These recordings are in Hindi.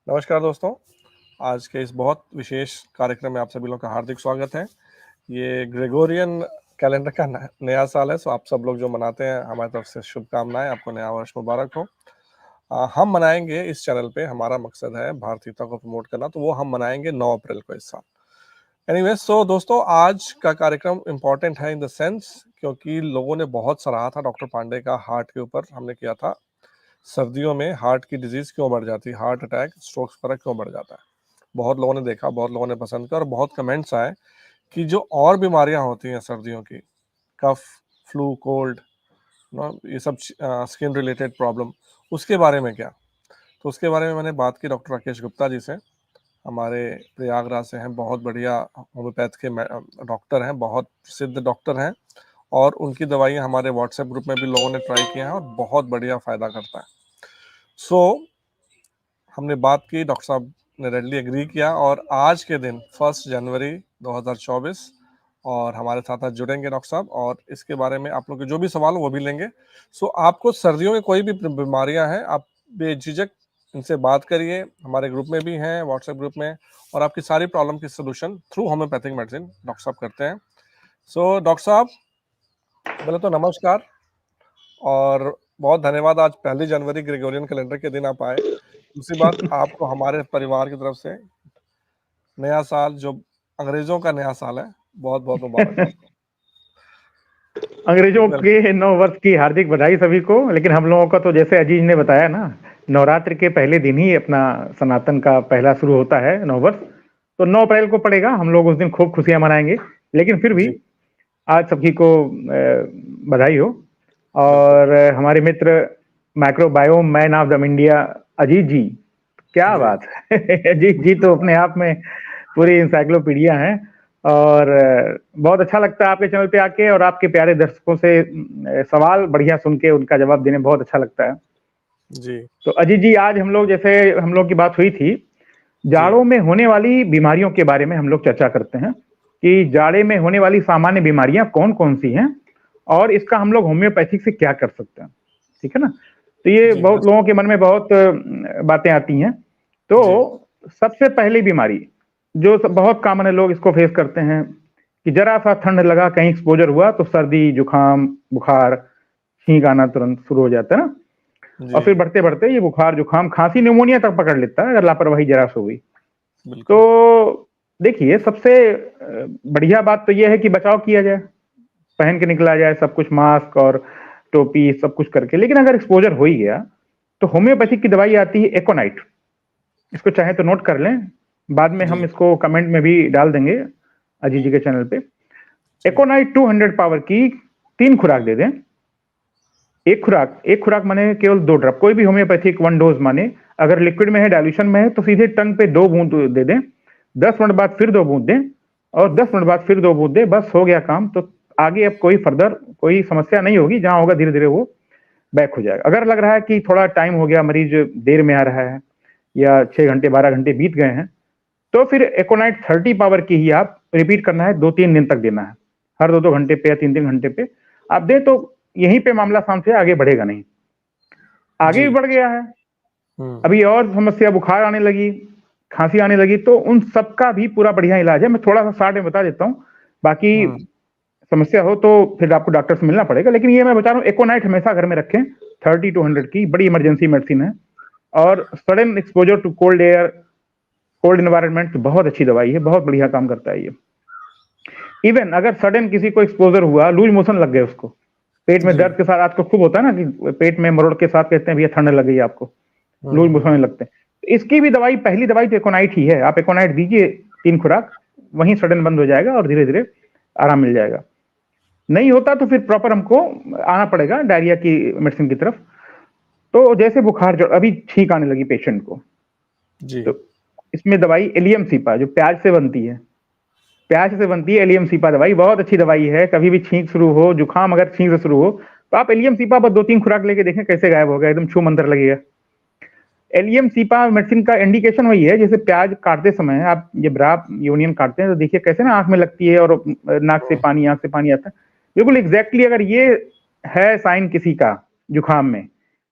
नमस्कार दोस्तों, आज के इस बहुत विशेष कार्यक्रम में आप सभी लोगों का हार्दिक स्वागत है। ये ग्रेगोरियन कैलेंडर का नया साल है, सो आप सब लोग जो मनाते हैं हमारी तरफ से शुभकामनाएं, आपको नया वर्ष मुबारक हो। हम मनाएंगे इस चैनल पे, हमारा मकसद है भारतीयता को प्रमोट करना, तो वो हम मनाएंगे 9 अप्रैल को इस साल। एनीवे, सो दोस्तों आज का कार्यक्रम इम्पोर्टेंट है इन द सेंस क्योंकि लोगों ने बहुत सराहा था डॉक्टर पांडे का हार्ट के ऊपर हमने किया था। सर्दियों में हार्ट की डिजीज क्यों बढ़ जाती है, हार्ट अटैक स्ट्रोक्स वगैरह क्यों बढ़ जाता है। बहुत लोगों ने देखा, बहुत लोगों ने पसंद किया और बहुत कमेंट्स आए कि जो और बीमारियां होती हैं सर्दियों की, कफ, फ्लू, कोल्ड, ये सब स्किन रिलेटेड प्रॉब्लम, उसके बारे में क्या। तो उसके बारे में मैंने बात की डॉक्टर राकेश गुप्ता जी से, हमारे प्रयागराज से हैं, बहुत बढ़िया होम्योपैथ के डॉक्टर हैं, बहुत प्रसिद्ध डॉक्टर हैं और उनकी दवाइयाँ हमारे व्हाट्सएप ग्रुप में भी लोगों ने ट्राई किया है और बहुत बढ़िया फ़ायदा करता है। सो हमने बात की, डॉक्टर साहब ने रेडली एग्री किया और आज के दिन 1 जनवरी 2024 और हमारे साथ आज जुड़ेंगे डॉक्टर साहब और इसके बारे में आप लोग के जो भी सवाल हो वो भी लेंगे। सो आपको सर्दियों में कोई भी बीमारियां हैं, आप बेझिझक इनसे बात करिए, हमारे ग्रुप में भी हैं व्हाट्सएप ग्रुप में, और आपकी सारी प्रॉब्लम की solution through homeopathic medicine doctor साहब करते हैं। सो डॉक्टर साहब, पहले तो नमस्कार और बहुत धन्यवाद, आज 1 जनवरी ग्रेगोरियन कैलेंडर के दिन आप आए। दूसरी बात, आपको हमारे परिवार की तरफ से नया साल, जो अंग्रेजों का नया साल है, बहुत बहुत मुबारक हो। अंग्रेजों के नव वर्ष की हार्दिक बधाई सभी को। लेकिन हम लोगों का तो जैसे अजीज ने बताया ना, नवरात्र के पहले दिन ही अपना सनातन का पहला शुरू होता है नव वर्ष, तो 9 अप्रैल को पड़ेगा। हम लोग उस दिन खूब खुशियां मनाएंगे। लेकिन फिर भी आज सभी को बधाई हो। और हमारे मित्र microbiome man of the India Ajit ji, क्या बात है अजीत जी तो अपने आप में पूरी इंसाइक्लोपीडिया है और बहुत अच्छा लगता है आपके चैनल पे आके और आपके प्यारे दर्शकों से सवाल बढ़िया सुन के उनका जवाब देने बहुत अच्छा लगता है जी। तो अजीत जी, आज हम लोग, जैसे हम लोग की बात हुई थी, जाड़ों में होने वाली बीमारियों के बारे में हम लोग चर्चा करते हैं कि जाड़े में होने वाली सामान्य बीमारियां कौन कौन सी हैं और इसका हम लोग होम्योपैथिक से क्या कर सकते हैं। ठीक है ना? तो ये बहुत लोगों के मन में बहुत बातें आती हैं। तो सबसे पहली बीमारी जो बहुत कॉमन है, लोग इसको फेस करते हैं कि जरा सा ठंड लगा, कहीं एक्सपोजर हुआ तो सर्दी, जुकाम, बुखार, छींक आना तुरंत शुरू हो जाता है ना। और फिर बढ़ते बढ़ते ये बुखार, जुकाम, खांसी, न्यूमोनिया तक पकड़ लेता है अगर लापरवाही जरा से हुई। तो देखिए, सबसे बढ़िया बात तो ये है कि बचाव किया जाए, पहन के निकला जाए सब कुछ, मास्क और टोपी सब कुछ करके। लेकिन अगर एक्सपोजर हो ही गया तो होम्योपैथिक की दवाई आती है एकोनाइट। इसको चाहे तो नोट कर लें, बाद में हम इसको कमेंट में भी डाल देंगे अजीत जी के चैनल पे। एकोनाइट 200 पावर की 3 खुराक दे दें। एक खुराक माने केवल 2 ड्रॉप, कोई भी होम्योपैथिक 1 डोज माने। अगर लिक्विड में है, डाइल्यूशन में है, तो सीधे टंग पे 2 बूंद दे दें। 10 मिनट बाद फिर 2 बूंद दें और 10 मिनट बाद फिर 2 बूंद दें। बस हो गया काम। तो आगे अब कोई फर्दर कोई समस्या नहीं होगी, जहां होगा धीरे धीरे वो बैक हो जाएगा। अगर लग रहा है कि थोड़ा टाइम हो गया, मरीज देर में आ रहा है या 6 घंटे 12 घंटे बीत गए हैं, तो फिर एकोनाइट 30 पावर की ही आप रिपीट करना है, 2-3 दिन तक देना है। हर 2-2 घंटे पे या 3-3 घंटे पे आप दें तो यहीं पे मामला शांत से आगे बढ़ेगा नहीं। आगे भी बढ़ गया है, अभी और समस्या, बुखार आने लगी, खांसी आने लगी, तो उन सबका भी पूरा बढ़िया इलाज है। मैं थोड़ा सा शॉर्ट में बता देता हूँ, बाकी समस्या हो तो फिर आपको डॉक्टर से मिलना पड़ेगा। लेकिन ये मैं बता रहा हूँ, एकोनाइट हमेशा घर में रखें। 30-100 की बड़ी इमरजेंसी मेडिसिन है और sudden exposure to cold air, cold environment बहुत अच्छी दवाई है, बहुत बढ़िया काम करता है ये। इवन अगर सडन किसी को एक्सपोजर हुआ, लूज मोशन लग गए, उसको पेट में दर्द के साथ, आपको खूब होता है ना कि पेट में मरोड़ के साथ कहते हैं भैया ठंड लग गई आपको, लूज मोशन लगते हैं, तो इसकी भी दवाई, पहली दवाई तो एकोनाइट ही है। आप एकोनाइट दीजिए 3 खुराक, वहीं सडन बंद हो जाएगा और धीरे धीरे आराम मिल जाएगा। नहीं होता तो फिर प्रॉपर हमको आना पड़ेगा डायरिया की मेडिसिन की तरफ। तो जैसे बुखार, जो अभी छींक आने लगी पेशेंट को, तो इसमें दवाई एलियम सीपा, जो प्याज से बनती है, एलियम सीपा दवाई बहुत अच्छी दवाई है। कभी भी छींक शुरू हो, जुकाम अगर छींक से शुरू हो, तो आप एलियम सीपा बस 2-3 खुराक लेके देखें कैसे गायब हो गया, एकदम छू मंतर लगेगा। एलियम सीपा मेडिसिन का इंडिकेशन वही है, जैसे प्याज काटते समय आप ये ब्राप यूनियन काटते हैं तो देखिए कैसे ना आंख में लगती है और नाक से पानी, आंख से पानी आता है, बिल्कुल एग्जैक्टली। अगर ये है साइन किसी का जुकाम में,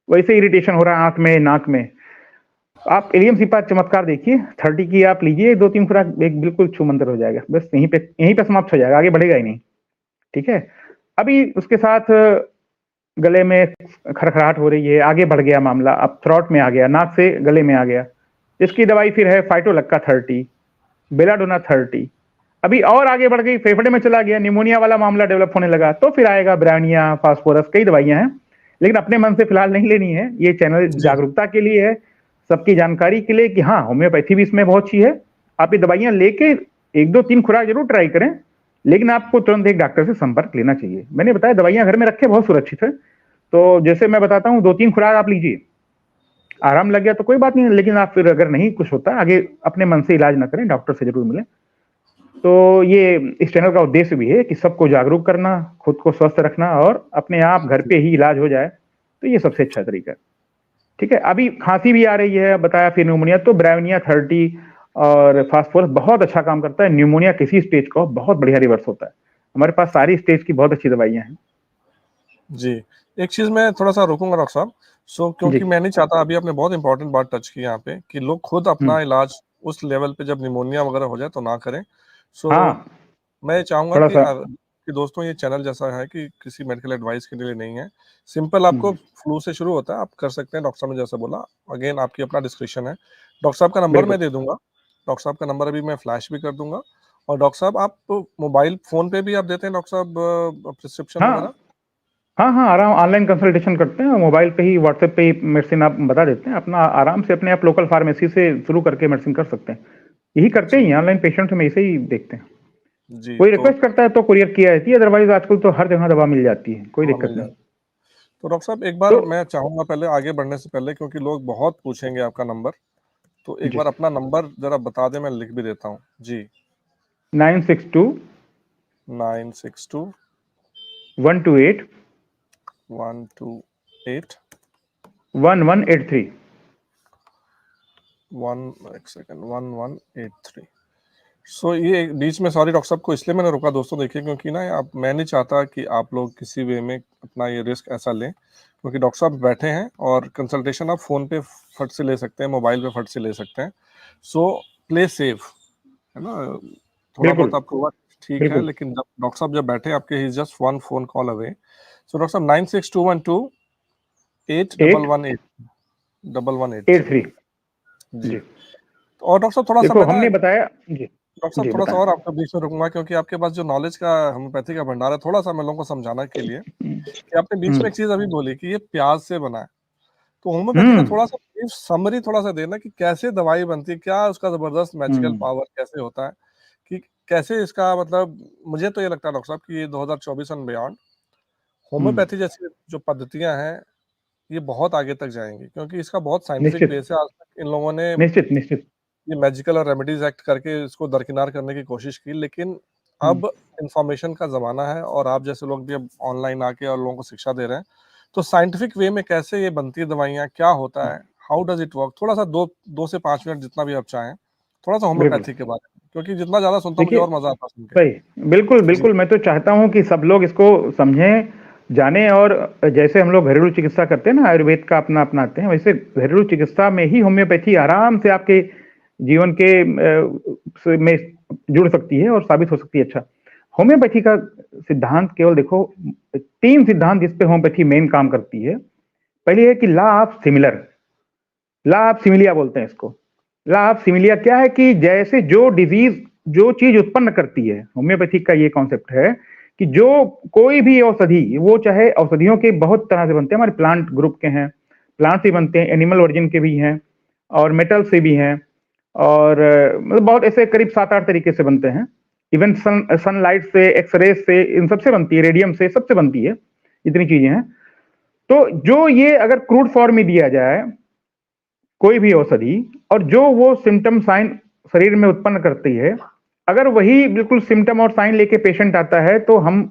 वैसे इरिटेशन हो रहा है आंख में, नाक में, आप एलियम सिपा चमत्कार देखिए, 30 की आप लीजिए, 2-3 खुराक, एक बिल्कुल छू मंतर हो जाएगा, बस यहीं पे समाप्त हो जाएगा, आगे बढ़ेगा ही नहीं। ठीक है, अभी उसके साथ गले में खरखराहट हो रही है, आगे बढ़ गया मामला, अब थ्रॉट में आ गया, नाक से गले में आ गया, इसकी दवाई फिर है फाइटोलक्का 30, बेलाडोना 30, अभी और आगे बढ़ गई, फेफड़े में चला गया, निमोनिया वाला मामला डेवलप होने लगा, तो फिर आएगा ब्रानिया, फास्फोरस, कई दवाइयां हैं, लेकिन अपने मन से फिलहाल नहीं लेनी है। ये चैनल जी, जागरूकता के लिए है, सबकी जानकारी के लिए कि हाँ, होम्योपैथी भी इसमें बहुत अच्छी है। आप ये दवाइयां लेके 1-2-3 खुराक जरूर ट्राई करें, लेकिन आपको तुरंत एक डॉक्टर से संपर्क लेना चाहिए। मैंने बताया दवाइयां घर में रखे बहुत सुरक्षित है, तो जैसे मैं बताता हूँ 2-3 खुराक आप लीजिए, आराम लग गया तो कोई बात नहीं, लेकिन आप फिर अगर नहीं कुछ होता, आगे अपने मन से इलाज ना करें, डॉक्टर से जरूर मिलें। तो ये इस चैनल का उद्देश्य भी है कि सबको जागरूक करना, खुद को स्वस्थ रखना और अपने आप घर पे ही इलाज हो जाए, तो ये सबसे अच्छा तरीका है। ठीक है, अभी खांसी भी आ रही है, बताया, फिर न्यूमोनिया, तो ब्राविनिया 30 और फास्फोरस बहुत अच्छा काम करता है। न्यूमोनिया किसी स्टेज का बहुत बढ़िया रिवर्स होता है, हमारे पास सारी स्टेज की बहुत अच्छी दवाइयां हैं। जी। एक चीज़ मैं थोड़ा-सा रोकूँगा डॉक्टर साहब, जी। क्योंकि मैं नहीं चाहता, अभी आपने बहुत इम्पोर्टेंट बात टच की यहाँ पे कि लोग खुद अपना इलाज उस लेवल पे जब निमोनिया वगैरह हो जाए तो ना करें। सो हाँ, मैं चाहूँगा थोड़ा सा। कि दोस्तों ये चैनल जैसा है कि किसी मेडिकल एडवाइस के लिए नहीं है। सिंपल आपको फ्लू से शुरू होता है, आप कर सकते हैं डॉक्टर साहब ने जैसा बोला। अगेन आपकी अपना डिस्क्रिप्शन है। डॉक्टर साहब का नंबर बिल्कुल। मैं दे दूँगा। डॉक्टर साहब का नंबर अभी मैं फ्लैश भी कर दूँगा। और डॉक्टर साहब आप मोबाइल फ़ोन पे भी आप देते हैं डॉक्टर साहब प्रिस्क्रिप्शन वगैरह? हाँ, हाँ, हाँ, आराम ऑनलाइन कंसल्टेशन करते हैं, मोबाइल पे ही, व्हाट्सएप पे ही मेडिसिन आप बता देते हैं, अपना आराम से अपने आप लोकल फार्मेसी से शुरू करके मेडिसिन कर सकते हैं। यही करते जी, ही हैं, ऑनलाइन पेशेंट हम ऐसे ही देखते हैं। जी, कोई तो रिक्वेस्ट करता है तो कुरियर किया जाती है, अदरवाइज आजकल तो हर जगह दवा मिल जाती है, कोई हाँ, दिक्कत मिल नहीं। जाए। तो डॉक्टर साहब एक बार तो मैं चाहूँगा पहले आगे बढ़ने से पहले, क्योंकि लोग बहुत पूछेंगे आपका नंबर, तो एक जी, बार अपना नंबर ज़रा बता दें, मैं लिख भी देता हूँ। जी, 962 962 128 128 1183। 1 सेकंड 1183। सो ये बीच में, सॉरी डॉक्टर साहब को इसलिए मैंने रोका दोस्तों, देखिए क्योंकि ना आप, मैं नहीं चाहता कि आप लोग किसी वे में अपना ये रिस्क ऐसा लें, क्योंकि डॉक्टर साहब बैठे हैं और कंसल्टेशन आप फ़ोन पे फट से ले सकते हैं, मोबाइल पे फट से ले सकते हैं। सो प्ले सेफ, है ना? थोड़ा बिल्कुल, बहुत आपको हुआ ठीक है, बिल्कुल। लेकिन जब डॉक्टर साहब जब बैठे आपके, he is just 1 phone call away. So doctor साहब 96212 8118 1183। 883। जी। जी। तो और डॉक्टर साहब थोड़ा-सा देखो मैं ना, हमने बताया। जी, डॉक्टर साहब जी थोड़ा-सा बताएँ। और आपके बीच में रुकूँगा, क्योंकि आपके पास जो नॉलेज का, होम्योपैथी का भंडार है, थोड़ा-सा मैं लोगों को समझाने के लिए, हुँ, कि आपने बीच में हुँ, एक चीज़ अभी बोली कि ये प्याज़ से बना है। तो होम्योपैथी का हुँ, थोड़ा-सा ब्रीफ समरी थोड़ा-सा देना कि कैसे दवाई बनती है? क्या उसका ज़बरदस्त मैजिकल हुँ, पावर कैसे होता है? कि कैसे इसका मतलब, मुझे तो ये लगता है डॉक्टर साहब कि ये 2024 एंड बियॉन्ड हुँ। होम्योपैथी जैसी जो पद्धतियाँ हैं, ये बहुत आगे तक जाएँगी, क्योंकि इसका बहुत साइंटिफिक निश्चित, बेस है। आज तक इन लोगों ने निश्चित, निश्चित। ये मैजिकल और रेमेडीज़ एक्ट करके इसको दरकिनार करने की कोशिश की, लेकिन हुँ, अब इन्फॉर्मेशन का ज़माना है और आप जैसे लोग भी अब ऑनलाइन आके और लोगों को शिक्षा दे रहे हैं। तो साइंटिफिक वे में कैसे ये बनती है दवाइयाँ, क्या होता है? How does it work? थोड़ा-सा 2 से 5 मिनट जितना भी आप चाहें, थोड़ा-सा बिल्कुल। होम्योपैथी के बारे में, क्योंकि जितना ज़्यादा सुनता हूँ मुझे देखिए, और मज़ा आता है सुन के। सही, बिल्कुल, जी, बिल्कुल, मैं तो चाहता हूँ कि सब लोग इसको समझें, जानें और जैसे हम लोग घरेलू चिकित्सा करते हैं ना, आयुर्वेद का अपना अपनाते हैं, वैसे घरेलू चिकित्सा में ही होम्योपैथी आराम से आपके जीवन के में जुड़ सकती है और साबित हो सकती है अच्छा। होम्योपैथी का सिद्धांत केवल देखो, 3 सिद्धांत जिस पे होम्योपैथी मेन काम करती है। पहली है कि law of similar, law of similia बोलते हैं इसको। लॉ ऑफ सिमिलिया क्या है कि जैसे जो डिजीज जो चीज उत्पन्न करती है, होम्योपैथिक का ये कॉन्सेप्ट है कि जो कोई भी औषधि, वो चाहे औषधियों के बहुत तरह से बनते हैं, हमारे प्लांट ग्रुप के हैं, प्लांट से बनते हैं, एनिमल ओरिजिन के भी हैं और मेटल से भी हैं, और मतलब बहुत ऐसे करीब 7-8 तरीके से बनते हैं। इवन सनलाइट से, एक्सरे से, इन सबसे बनती है, रेडियम से, सबसे बनती है, इतनी चीजें हैं। तो जो ये अगर क्रूड फॉर्म में दिया जाए कोई भी औषधि, और जो वो सिम्टम साइन शरीर में उत्पन्न करती है, अगर वही बिल्कुल सिम्टम और साइन लेके पेशेंट आता है तो हम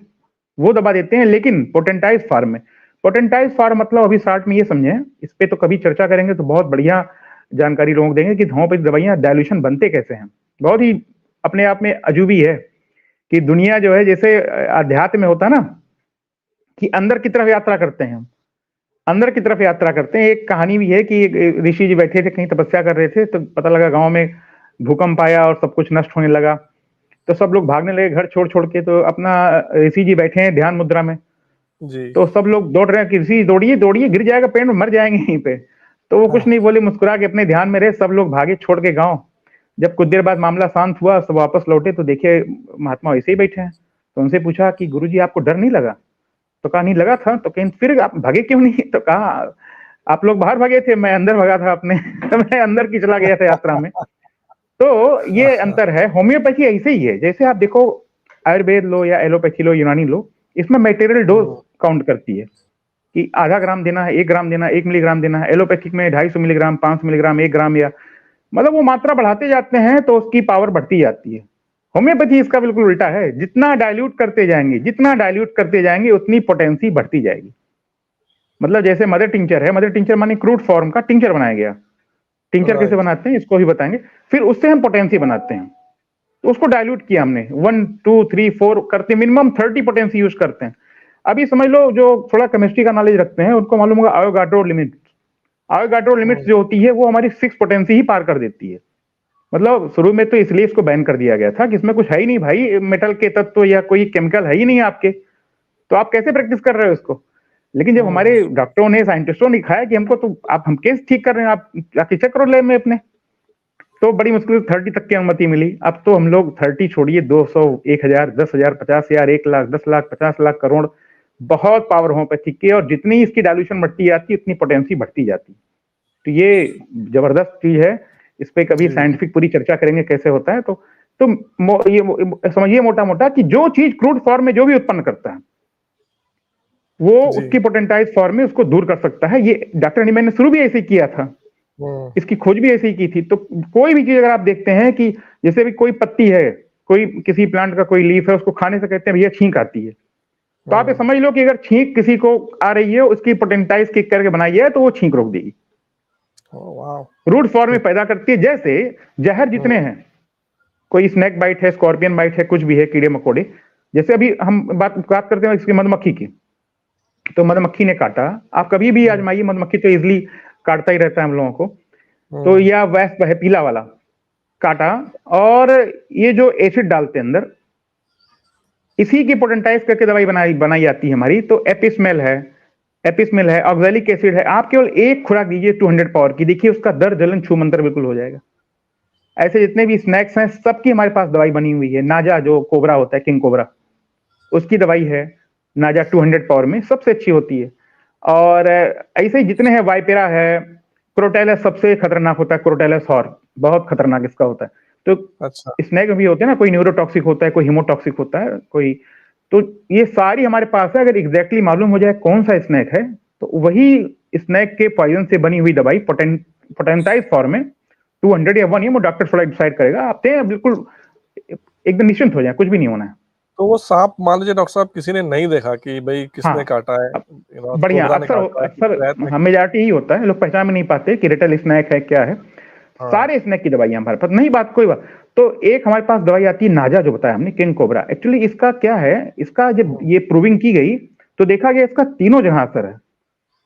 वो दवा देते हैं, लेकिन पोटेंटाइज फॉर्म में। पोटेंटाइज फॉर्म मतलब अभी शॉर्ट में ये समझें, इस पे तो कभी चर्चा करेंगे तो बहुत बढ़िया जानकारी लोगों को देंगे कि होम्योपैथी दवाइयां डायल्यूशन बनते कैसे हैं। बहुत ही अपने आप में अजूबी है कि दुनिया जो है, जैसे अध्यात्म में होता है ना कि अंदर की तरफ यात्रा करते हैं हम, अंदर की तरफ यात्रा करते हैं। एक कहानी भी है कि एक ऋषि जी बैठे थे, कहीं तपस्या कर रहे थे, तो पता लगा गांव में भूकंप आया और सब कुछ नष्ट होने लगा। तो सब लोग भागने लगे घर छोड़ छोड़ के। तो अपना ऋषि जी बैठे हैं ध्यान मुद्रा में, जी। तो सब लोग दौड़ रहे हैं कि ऋषि दौड़िए दौड़िए, गिर जाएगा पेड़ में, मर जाएंगे यहीं पे। तो वो कुछ नहीं बोले, मुस्कुरा के अपने ध्यान में रहे। सब लोग भागे छोड़ के गाँव। जब कुछ देर बाद मामला शांत हुआ, सब वापस लौटे तो देखे महात्मा ऐसे ही बैठे हैं। तो उनसे पूछा कि गुरुजी आपको डर नहीं लगा? तो कहा नहीं लगा था। तो कहीं फिर आप भागे क्यों नहीं? तो कहा आप लोग बाहर भागे थे, मैं अंदर भागा था अपने मैं अंदर की चला गया था यात्रा में। तो ये अंतर है। होम्योपैथी ऐसे ही है, जैसे आप देखो आयुर्वेद लो या एलोपैथी लो, यूनानी लो, इसमें मटेरियल डोज काउंट करती है कि आधा ग्राम देना है, 1 ग्राम देना है, 1 मिलीग्राम देना है। एलोपैथिक में 250 मिलीग्राम, 500 मिलीग्राम, 1 ग्राम, या मतलब वो मात्रा बढ़ाते जाते हैं तो उसकी पावर बढ़ती जाती है। होम्योपैथी इसका बिल्कुल उल्टा है, जितना डाइल्यूट करते जाएंगे, जितना डाइल्यूट करते जाएंगे उतनी पोटेंसी बढ़ती जाएगी। मतलब जैसे मदर टिंचर है, मदर टिंचर माने क्रूड फॉर्म का टिंचर बनाया गया। टिंचर कैसे राइट। बनाते हैं इसको भी बताएंगे। फिर उससे हम पोटेंसी बनाते हैं, तो उसको डाइल्यूट किया हमने, 1 2 3 4 करते मिनिमम 30 पोटेंसी यूज करते हैं। अभी समझ लो जो थोड़ा केमिस्ट्री का नॉलेज रखते हैं उनको मालूम होगा आयोगाड्रो लिमिट। आयोगाड्रो लिमिट्स जो होती है वो हमारी 6 पोटेंसी ही पार कर देती है। मतलब शुरू में तो इसलिए इसको बैन कर दिया गया था कि इसमें कुछ है ही नहीं भाई, मेटल के तत्व या कोई केमिकल है ही नहीं आपके, तो आप कैसे प्रैक्टिस कर रहे हो इसको। लेकिन जब हमारे डॉक्टरों ने, साइंटिस्टों ने दिखाया कि हमको तो आप, हम केस ठीक कर रहे हैं, आप जाके चेक करो लैब में अपने, तो बड़ी मुश्किल से 30 तक की अनुमति मिली। अब तो हम लोग 30 छोड़िए, 200, 1000, 10,000, 50,000, 1 लाख, 10 लाख, 50 लाख, करोड़, बहुत पावर होम्योपैथिक की। और जितनी इसकी डाइल्यूशन बढ़ती जाती है उतनी पोटेंसी बढ़ती जाती है। तो ये जबरदस्त चीज है, इस पे कभी साइंटिफिक पूरी चर्चा करेंगे कैसे होता है। तो ये समझिए मोटा मोटा कि जो चीज क्रूड फॉर्म में जो भी उत्पन्न करता है वो उसकी पोटेंटाइज फॉर्म में उसको दूर कर सकता है। ये डॉक्टर नीमैन ने शुरू भी ऐसे ही किया था, इसकी खोज भी ऐसे ही की थी। तो कोई भी चीज अगर आप देखते हैं कि जैसे भी कोई पत्ती है, कोई किसी प्लांट का कोई लीफ है, उसको खाने से कहते हैं भैया छींक आती है, तो आप ये समझ लो कि अगर छींक किसी को आ रही है, उसकी पोटेंटाइज किक करके बनाई है तो वो छींक रोक देगी, रूट फॉर्म में पैदा करती है। जैसे जहर जितने हैं, कोई स्नेक बाइट है, स्कॉर्पियन बाइट है, कुछ भी है, कीड़े मकोड़े, जैसे अभी हम बात करते हैं इसकी मधुमक्खी की, तो मधुमक्खी ने काटा, आप कभी भी आजमाइए, मधुमक्खी तो इजिली काटता ही रहता है हम लोगों को। तो या वैस्प है पीला वाला, काटा, और ये जो एसिड डालते हैं अंदर, इसी की पोटेंटाइज करके दवाई बनाई जाती है हमारी। तो एपिस्मेल है, ऑक्सैलिक एसिड है। आप केवल एक खुराक दीजिए 200 पावर की, देखिए उसका दर्द, जलन, छू मंतर बिल्कुल हो जाएगा। ऐसे जितने भी स्नैक्स हैं सबकी हमारे पास दवाई बनी हुई है। नाजा जो कोबरा होता है, किंग कोबरा, उसकी दवाई है नाजा 200 पावर में, सबसे अच्छी होती है। और ऐसे ही जितने हैं, वाइपेरा है, क्रोटेलस सबसे खतरनाक होता है, क्रोटेलस हॉर बहुत खतरनाक इसका होता है। तो स्नैक भी होते हैं ना, कोई न्यूरोटॉक्सिक होता है, कोई हिमोटॉक्सिक होता है, कोई, तो ये सारी हमारे पास है। अगर एग्जैक्टली मालूम हो जाए कौन सा स्नैक है, तो वही स्नैक के पॉइजन से बनी हुई दवाई पोटेंटाइज फॉर्म में 200 या 1 वो डॉक्टर थोड़ा डिसाइड करेगा। आप बिल्कुल एकदम निश्चिंत हो जाए, कुछ भी नहीं होना है। तो वो सांप मान लीजिए डॉक्टर साहब किसी ने नहीं देखा कि भाई किसने काटा है, बढ़िया, अक्सर मेजॉरिटी ही होता है, लोग पहचान में नहीं पाते कि रेटल स्नैक है क्या है। सारे स्नैक की दवाइयां हमारे पास नहीं, बात कोई बात। तो एक हमारे पास दवाई आती है नाजा, जो बताया हमने, किंग कोबरा। एक्चुअली इसका क्या है, इसका जब ये प्रूविंग की गई तो देखा गया इसका तीनों जहां असर है,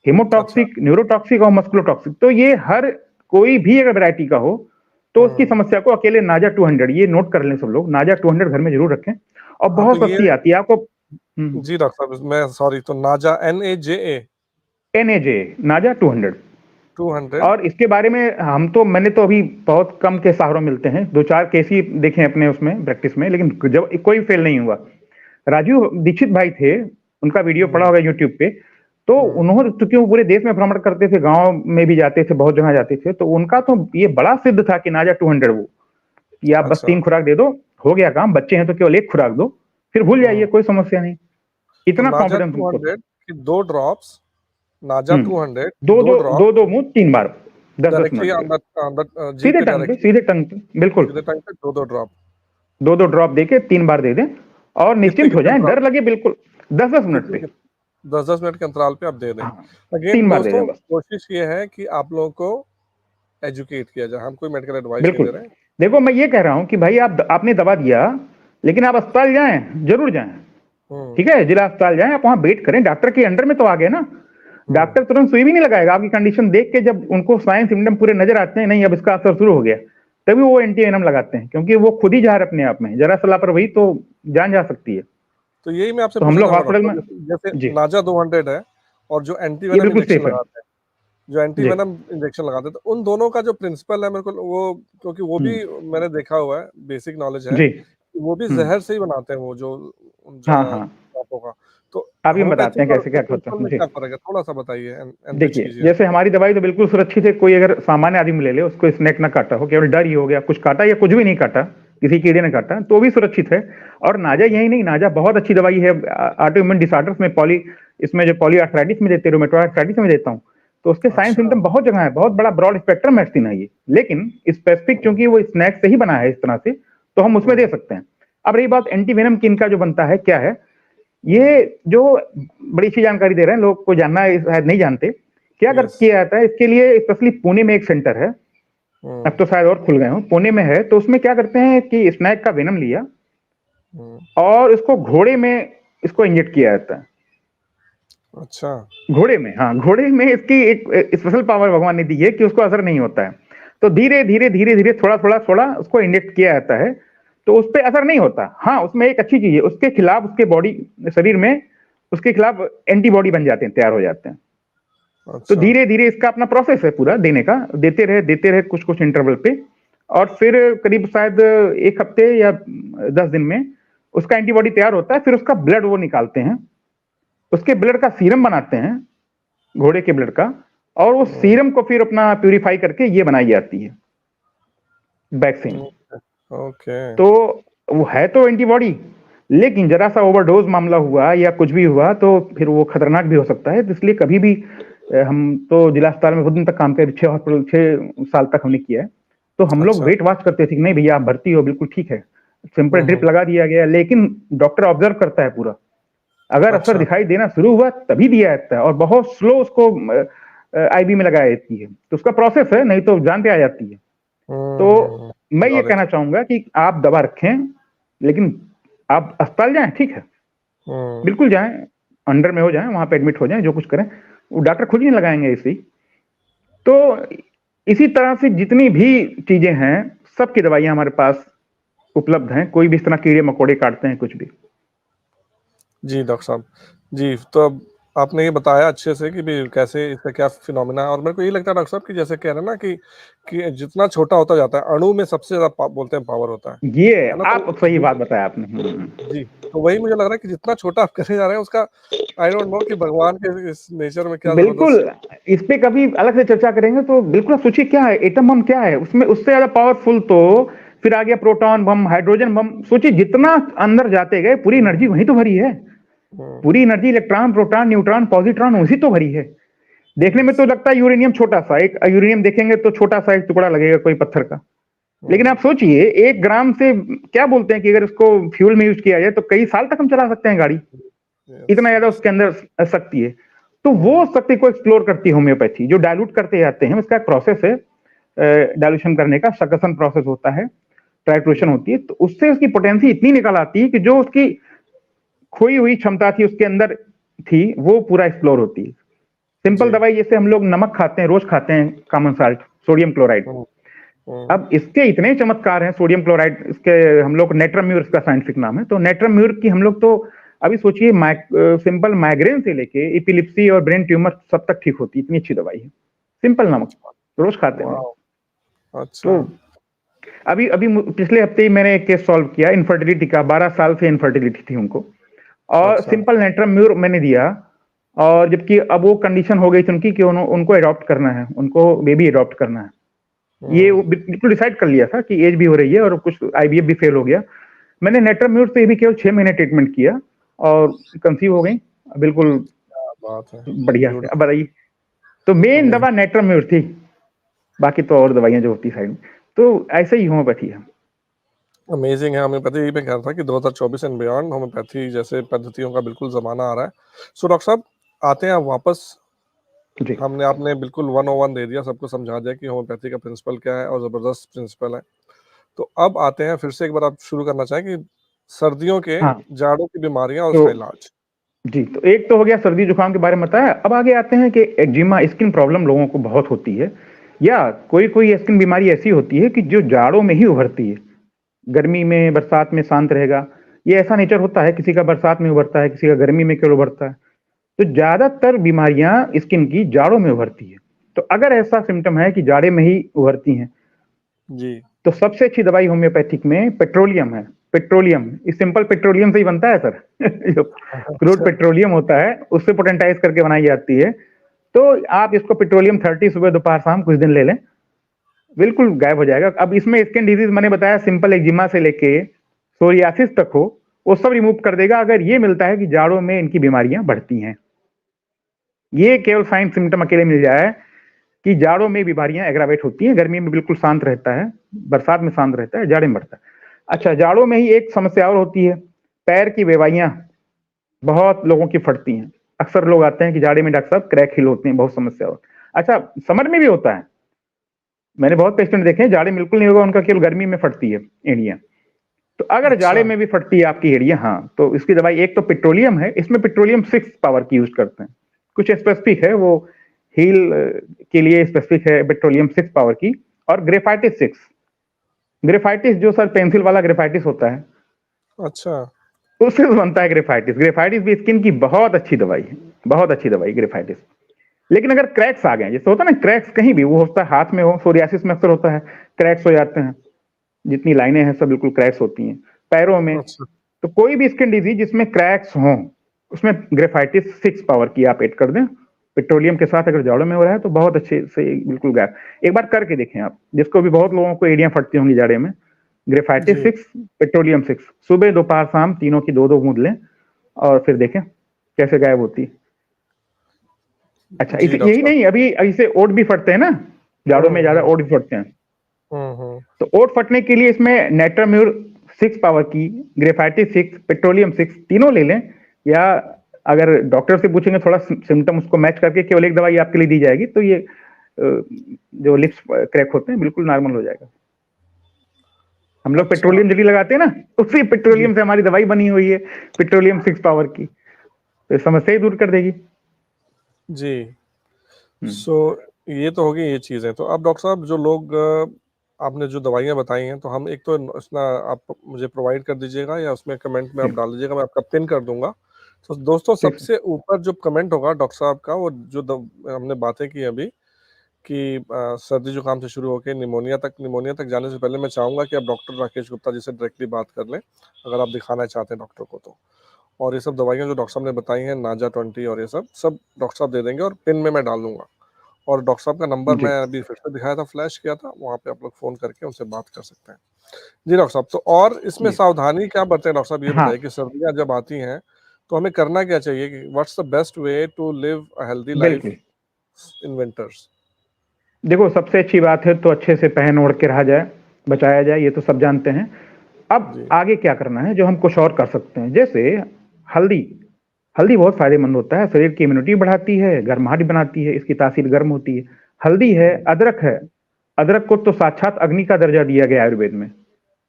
हिमोटॉक्सिक, न्यूरोटॉक्सिक और मस्कुलोटॉक्सिक। तो ये हर कोई भी अगर वैरायटी का हो तो उसकी समस्या को अकेले नाजा 200, ये नोट कर लें सब लोग, नाजा 200 घर में जरूर रखें, और बहुत सस्ती आती है आपको। जी डॉक्टर साहब, मैं सॉरी, तो नाजा NAJA नाजा 200। और इसके बारे में मैंने तो अभी बहुत कम के सहारों मिलते हैं, 2-4 केस ही देखे अपने उसमें प्रैक्टिस में, लेकिन जब कोई फेल नहीं हुआ। राजू दीक्षित भाई थे, उनका वीडियो पड़ा होगा यूट्यूब पे, तो उन्होंने, क्योंकि वो पूरे देश में भ्रमण करते थे, गांव में भी जाते थे, बहुत जगह जाते थे, तो उनका तो ये बड़ा सिद्ध था कि नाजा 200 वो, कि आप बस 3 खुराक दे दो, हो गया काम। बच्चे हैं तो केवल 1 खुराक दो, फिर भूल जाइए, कोई समस्या नहीं। इतना कॉन्फिडेंस, 2 ड्रॉप्स नाजा 200, दो मुंह 3 बार, 10-10 मिनट, सीधे टंग पे, बिल्कुल 2 ड्रॉप देके 3 बार दे दें और निश्चिंत हो जाएं, डर लगे बिल्कुल। 10-10 मिनट पे, 10-10 मिनट के अंतराल पे आप दे दें। अगेन 3 बार दे दोस्तों, दें बस। कोशिश ये है कि आप लोगों को एजुकेट किया जाए, हम कोई मेडिकल एडवाइस नहीं दे रहे हैं। देखो मैं ये कह रहा हूं कि भाई आपने दवा दिया, लेकिन आप अस्पताल जाएं, जरूर जाएं, ठीक है, जिला अस्पताल जाएं, आप वहां वेट करें, डॉक्टर के अंडर में तो आ गए ना। डॉक्टर तुरंत सुई भी नहीं लगाएगा, आपकी कंडीशन देख के जब उनको साइन सिम्टम पूरे नजर आते हैं, नहीं अब इसका असर शुरू हो गया, तभी वो एंटी वेनम लगाते हैं, क्योंकि वो खुद ही जहर अपने आप में, जरा सा लापरवाही तो जान जा सकती है। तो यही मैं आपसे तो हम पूछना लोग चाहूंगा हॉस्पिटल में, डॉक्टर, जैसे जी, नाजा 200 है और जो एंटी ये वेनम बिल्कुल इंजेक्शन सेफ है। लगाते हैं, जो एंटी जी। वेनम इंजेक्शन लगाते हैं, तो उन दोनों का जो प्रिंसिपल है मेरे को वो, क्योंकि वो भी मैंने देखा हुआ है, बेसिक नॉलेज है, जी। वो भी जहर से ही बनाते हैं वो जो हाँ हाँ, सांपों का। तो अभी हम बताते होम्योपैथिक हैं और कैसे उसके क्या होता प्रिंसिपल है में जी। क्या फर्क है, थोड़ा सा बताइए, एनरिच देखिए, कीजिए। जैसे हमारी दवाई तो बिल्कुल सुरक्षित है, कोई अगर सामान्य आदमी ले ले, उसको स्नेक ना काटा हो, केवल डर ही हो गया, कुछ काटा या कुछ भी नहीं काटा, किसी कीड़े ने काटा, तो भी सुरक्षित है। और नाजा यही नहीं, नाजा बहुत अच्छी दवाई है ऑटो इम्यून डिसऑर्डर्स में, इसमें जो पॉलीआर्थराइटिस में देते हैं, रूमेटॉइड आर्थराइटिस में देता हूँ, तो उसके साइन अच्छा। सिम्टम बहुत जगह है, बहुत बड़ा ब्रॉड स्पेक्ट्रम मेडिसिन है ये। लेकिन स्पेसिफिक चूंकि वो स्नैक से ही बना है इस तरह से, तो हम उसमें दे सकते हैं। अब रही बात एंटी वेनम की, इनका जो बनता है क्या है, ये जो बड़ी अच्छी जानकारी दे रहे हैं, लोग को जानना है, शायद नहीं जानते। क्या कर यस। किया जाता है इसके लिए, स्पेशली पुणे में एक सेंटर है, अब तो शायद और खुल गए हो, पुणे में है, तो उसमें क्या करते हैं कि स्नैक का वेनम लिया और इसको घोड़े में इसको इंजेक्ट किया जाता है। अच्छा। घोड़े में, हाँ, घोड़े में इसकी एक स्पेशल पावर भगवान ने दी है कि उसको असर नहीं होता है। तो धीरे धीरे धीरे धीरे थोड़ा थोड़ा थोड़ा उसको इंजेक्ट किया जाता है, तो उस पर असर नहीं होता। हाँ, उसमें एक अच्छी चीज है, उसके खिलाफ उसके बॉडी शरीर में उसके खिलाफ एंटीबॉडी बन जाते हैं, तैयार हो जाते हैं। तो अच्छा। धीरे धीरे इसका अपना प्रोसेस है पूरा देने का, देते रहे कुछ कुछ इंटरवल पे, और फिर करीब शायद 1 हफ्ते या 10 दिन में उसका एंटीबॉडी तैयार होता है। फिर उसका ब्लड वो निकालते हैं, उसके ब्लड का सीरम बनाते हैं, घोड़े के ब्लड का, और उस सीरम को फिर अपना प्यूरिफाई करके ये बनाई जाती है वैक्सीन। ओके। तो वो है तो एंटीबॉडी, लेकिन जरा सा ओवरडोज मामला हुआ या कुछ भी हुआ तो फिर वो खतरनाक भी हो सकता है। तो इसलिए कभी भी हम तो जिला अस्पताल में बहुत दिन तक काम किया, 6 साल तक हमने किया है, तो हम लोग अच्छा। वेट वॉच करते थे कि नहीं भैया आप भर्ती हो, बिल्कुल ठीक है, सिंपल ड्रिप लगा दिया गया, लेकिन डॉक्टर ऑब्जर्व करता है पूरा, अगर असर अच्छा। दिखाई देना शुरू हुआ तभी दिया जाता है, और बहुत स्लो उसको आईवी में लगाई जाती है। तो उसका प्रोसेस है, नहीं तो जान पे आ जाती है। तो मैं ये गॉट इट। कहना चाहूंगा कि आप दवा रखें, लेकिन आप अस्पताल जाएं, ठीक है, बिल्कुल जाएं, अंडर में हो जाएं, वहां पे एडमिट हो जाएं, जो कुछ करें, वो डॉक्टर खुद ही नहीं लगाएंगे ऐसे ही। तो इसी तरह से जितनी भी चीजें हैं, सबकी दवाइयां हमारे पास उपलब्ध हैं, कोई भी इस तरह कीड़े मकोड़े काटते हैं कुछ भी। जी डॉक्टर साहब। जी, तो अब आपने ये बताया अच्छे से कि भी कैसे इसका क्या फिनोमेना है, और मेरे को ये लगता है डॉक्टर साहब कि जैसे कह रहे हैं ना कि जितना छोटा होता जाता है, अणु में सबसे ज़्यादा बोलते हैं पावर होता ये है ना? आप तो सही बात बताया आपने। जी, तो वही मुझे लग रहा है कि जितना छोटा आप करने जा रहे हैं उसका, आई डोंट नो कि भगवान के इस नेचर में क्या बिल्कुल, ज़बरदस्त। इस पे कभी अलग से चर्चा करेंगे, तो बिल्कुल आप सोचिए क्या है एटम बम, क्या है उसमें उससे ज्यादा पावरफुल। तो फिर आ गया प्रोटॉन बम, हाइड्रोजन बम, सोचिए जितना अंदर जाते गए पूरी एनर्जी वही तो भरी है, पूरी energy electron proton neutron positron वही तो भरी है। देखने में तो लगता है यूरेनियम छोटा सा, एक यूरेनियम देखेंगे तो छोटा सा एक टुकड़ा लगेगा कोई पत्थर का, लेकिन आप सोचिए 1 ग्राम से क्या बोलते हैं कि अगर इसको फ्यूल में यूज किया जाए तो कई साल तक हम चला सकते हैं गाड़ी, यस, इतना ज्यादा यस। उसके अंदर शक्ति है। तो वो शक्ति को एक्सप्लोर करती है होम्योपैथी, जो डायलूट करते जाते हैं, इसका प्रोसेस है डायल्यूशन करने का, सकसन प्रोसेस होता है, टाइट्रेशन होती है, तो उससे उसकी पोटेंसी इतनी निकल आती है कि जो उसकी खोई हुई क्षमता थी उसके अंदर थी, वो पूरा एक्सप्लोर होती है। सिंपल जी। दवाई जैसे हम लोग नमक खाते हैं, रोज खाते हैं, कॉमन साल्ट, सोडियम क्लोराइड, हुँ, हुँ। अब इसके इतने चमत्कार हैं सोडियम क्लोराइड, इसके हम लोग नेट्रम्यूर इसका साइंटिफिक नाम है। तो नेट्रम्यूर की हम लोग तो अभी सोचिए सिंपल माइग्रेन से लेके इपिलिप्सी और ब्रेन ट्यूमर सब तक ठीक होती है, इतनी अच्छी दवाई है, सिंपल नमक, रोज खाते हैं हम लोग। वाओ! अच्छा। तो अभी अभी पिछले हफ्ते ही मैंने एक केस सॉल्व किया इनफर्टिलिटी का, 12 साल से इनफर्टिलिटी थी उनको, और अच्छा। सिंपल नेट्रम्यूर मैंने दिया, और जबकि अब वो कंडीशन हो गई थी उनकी कि उनको अडॉप्ट करना है, उनको बेबी अडॉप्ट करना है। ये बिल्कुल डिसाइड कर लिया था कि एज भी हो रही है और कुछ आईवीएफ भी फेल हो गया। मैंने नेट्रम्यूर से भी केवल 6 महीने ट्रीटमेंट किया और कंसीव हो गई, बिल्कुल क्या बात है! बढ़िया से। अब ब्यूटीफुल। बताइए, तो मेन अमेज़िंग। दवा नेट्रम्यूर थी, बाकी तो और दवाइयां जो होती साइड में। तो ऐसे ही होम्योपैथी है। अमेज़िंग है होम्योपैथी, यही मैं कह रहा था कि 2024 एंड बियॉन्ड होम्योपैथी जैसे पद्धतियों का बिल्कुल ज़माना आ रहा है। सो डॉक्टर साहब, आते हैं वापस, जी आपने बिल्कुल 101 दे दिया, सबको समझा दिया कि होम्योपैथी का प्रिंसिपल क्या है और ज़बरदस्त प्रिंसिपल है। तो अब आते हैं फिर से, एक बार आप शुरू करना चाहें कि सर्दियों के हाँ, जाड़ों की बीमारियाँ और तो उसका इलाज? जी, तो एक तो हो गया सर्दी जुकाम के बारे में बताया। अब आगे आते हैं कि एक्जिमा स्किन प्रॉब्लम लोगों को बहुत होती है, या कोई कोई स्किन बीमारी ऐसी होती है कि जो जाड़ों में ही उभरती है, गर्मी में बरसात में शांत रहेगा। ये ऐसा नेचर होता है, किसी का बरसात में उभरता है, किसी का गर्मी में केवल उभरता है। तो ज्यादातर बीमारियां स्किन की जाड़ों में उभरती है। तो अगर ऐसा सिम्टम है कि जाड़े में ही उभरती हैं, जी। तो सबसे अच्छी दवाई होम्योपैथिक में पेट्रोलियम है। पेट्रोलियम, इस सिंपल पेट्रोलियम से ही बनता है सर। जो क्रूड अच्छा। पेट्रोलियम होता है उससे पोटेंटाइज करके बनाई जाती है। तो आप इसको पेट्रोलियम 30 सुबह दोपहर शाम कुछ दिन ले लें, बिल्कुल गायब हो जाएगा। अब इसमें स्किन डिजीज मैंने बताया, सिंपल एक्जिमा से लेके सोरियासिस तक हो, वो सब रिमूव कर देगा अगर ये मिलता है कि जाड़ों में इनकी बीमारियां बढ़ती हैं। ये केवल साइन सिम्टम अकेले मिल जाए कि जाड़ों में बीमारियां एग्रावेट होती हैं, गर्मी में बिल्कुल शांत रहता है, बरसात में शांत रहता है, जाड़े में बढ़ता है। अच्छा, जाड़ों में ही एक समस्या और होती है, पैर की वेवाइयां बहुत लोगों की फटती हैं। अक्सर लोग आते हैं कि जाड़े में डॉक्टर साहब क्रैक हिल होते हैं, बहुत समस्या होती है। अच्छा, समर में भी होता है, मैंने बहुत पेशेंट देखे हैं, जाड़े बिल्कुल नहीं होगा उनका, केवल गर्मी में फटती है एड़ियां। तो अगर जाड़े अच्छा। में भी फटती है आपकी एड़ियां, हाँ, तो इसकी दवाई एक तो पेट्रोलियम है, इसमें पेट्रोलियम 6 पावर की यूज करते हैं, कुछ स्पेसिफिक है वो, हील के लिए स्पेसिफिक है पेट्रोलियम 6 पावर की। और ग्रेफाइटिस 6, ग्रेफाइटिस जो सर पेंसिल वाला ग्रेफाइटिस होता है, अच्छा। उससे बनता है ग्रेफाइटिस। ग्रेफाइटिस भी स्किन की बहुत अच्छी दवाई है, बहुत अच्छी दवाई ग्रेफाइटिस। लेकिन अगर क्रैक्स आ गए, जैसे होता है ना क्रैक्स, कहीं भी वो होता है, हाथ में हो, सोरियासिस में अक्सर होता है, क्रैक्स हो जाते हैं, जितनी लाइनें हैं सब बिल्कुल क्रैक्स होती हैं पैरों में। अच्छा। तो कोई भी स्किन डिजीज जिसमें क्रैक्स हों, उसमें ग्रेफाइटिस 6 पावर की आप ऐड कर दें पेट्रोलियम के साथ, अगर जाड़ों में हो रहा है तो बहुत अच्छे से बिल्कुल गायब। एक बार करके देखें आप, जिसको भी बहुत लोगों को एड़ियां फटती होंगी जाड़े में, ग्रेफाइटिस जी। 6, पेट्रोलियम 6, सुबह दोपहर शाम तीनों की 2-2 बूंद लें और फिर देखें कैसे गायब होती है। अच्छा, जी इसे डॉक्टर यही साहब। नहीं, अभी इसे ओट भी फटते हैं ना, जाड़ों में ज्यादा हम्म। ओट भी फटते हैं। हम्म। तो ओट फटने के लिए इसमें नेट्राम्यूर 6 पावर की, ग्रेफाइटिस 6, पेट्रोलियम 6 तीनों ले लें। या अगर डॉक्टर से पूछेंगे थोड़ा सिम्टम उसको मैच करके केवल एक दवाई आपके लिए दी जाएगी, तो ये जो लिप्स क्रैक होते हैं बिल्कुल नॉर्मल हो जाएगा। हम लोग अच्छा। पेट्रोलियम जेली लगाते हैं ना, उसी जी। पेट्रोलियम से हमारी दवाई बनी हुई है, पेट्रोलियम 6 पावर की, तो ये समस्या ही दूर कर देगी। जी। हम्म, सो ये तो होगी ये चीज़ें। तो अब डॉक्टर साहब जो लोग आपने जो दवाइयाँ बताई हैं, तो हम एक तो उसना आप मुझे प्रोवाइड कर दीजिएगा या उसमें कमेंट में आप ठीक डाल दीजिएगा, मैं आपका पिन कर दूंगा। तो दोस्तों ठीक सबसे ऊपर जो कमेंट होगा डॉक्टर साहब का, वो जो हमने बातें की अभी कि सर्दी जुकाम से शुरू होकर निमोनिया तक जाने से पहले मैं चाहूँगा कि आप डॉक्टर राकेश गुप्ता जी से डायरेक्टली बात कर लें, अगर आप दिखाना चाहते हैं डॉक्टर को तो। और ये सब दवाइयाँ जो डॉक्टर साहब ने बताई हैं, नाजा 20 और ये सब डॉक्टर साहब दे देंगे और पिन में मैं डाल दूंगा। और डॉक्टर साहब का नंबर जी मैं अभी फिर से दिखाया था, फ्लैश किया था, वहाँ पे आप लोग फ़ोन करके उनसे बात कर सकते हैं। जी डॉक्टर साहब, तो और इसमें जी। सावधानी क्या बरतें डॉक्टर साहब, ये हाँ, बताइए कि सर्दियाँ जब आती हैं, तो हमें करना क्या चाहिए कि what's the best way to live a healthy life बिल्कुल। In winters? देखो, सबसे अच्छी बात है तो अच्छे से पहन ओढ़ के रहा जाए, बचाया जाए, ये तो सब जानते हैं। अब जी। आगे क्या करना है जो हम कुछ और कर सकते हैं, जैसे हल्दी। हल्दी बहुत फायदेमंद होता है, शरीर की इम्यूनिटी बढ़ाती है, गर्माहट बनाती है, इसकी तासीर गर्म होती है। हल्दी है, हुँ। अदरक है। अदरक को तो साक्षात अग्नि का दर्जा दिया गया है आयुर्वेद में,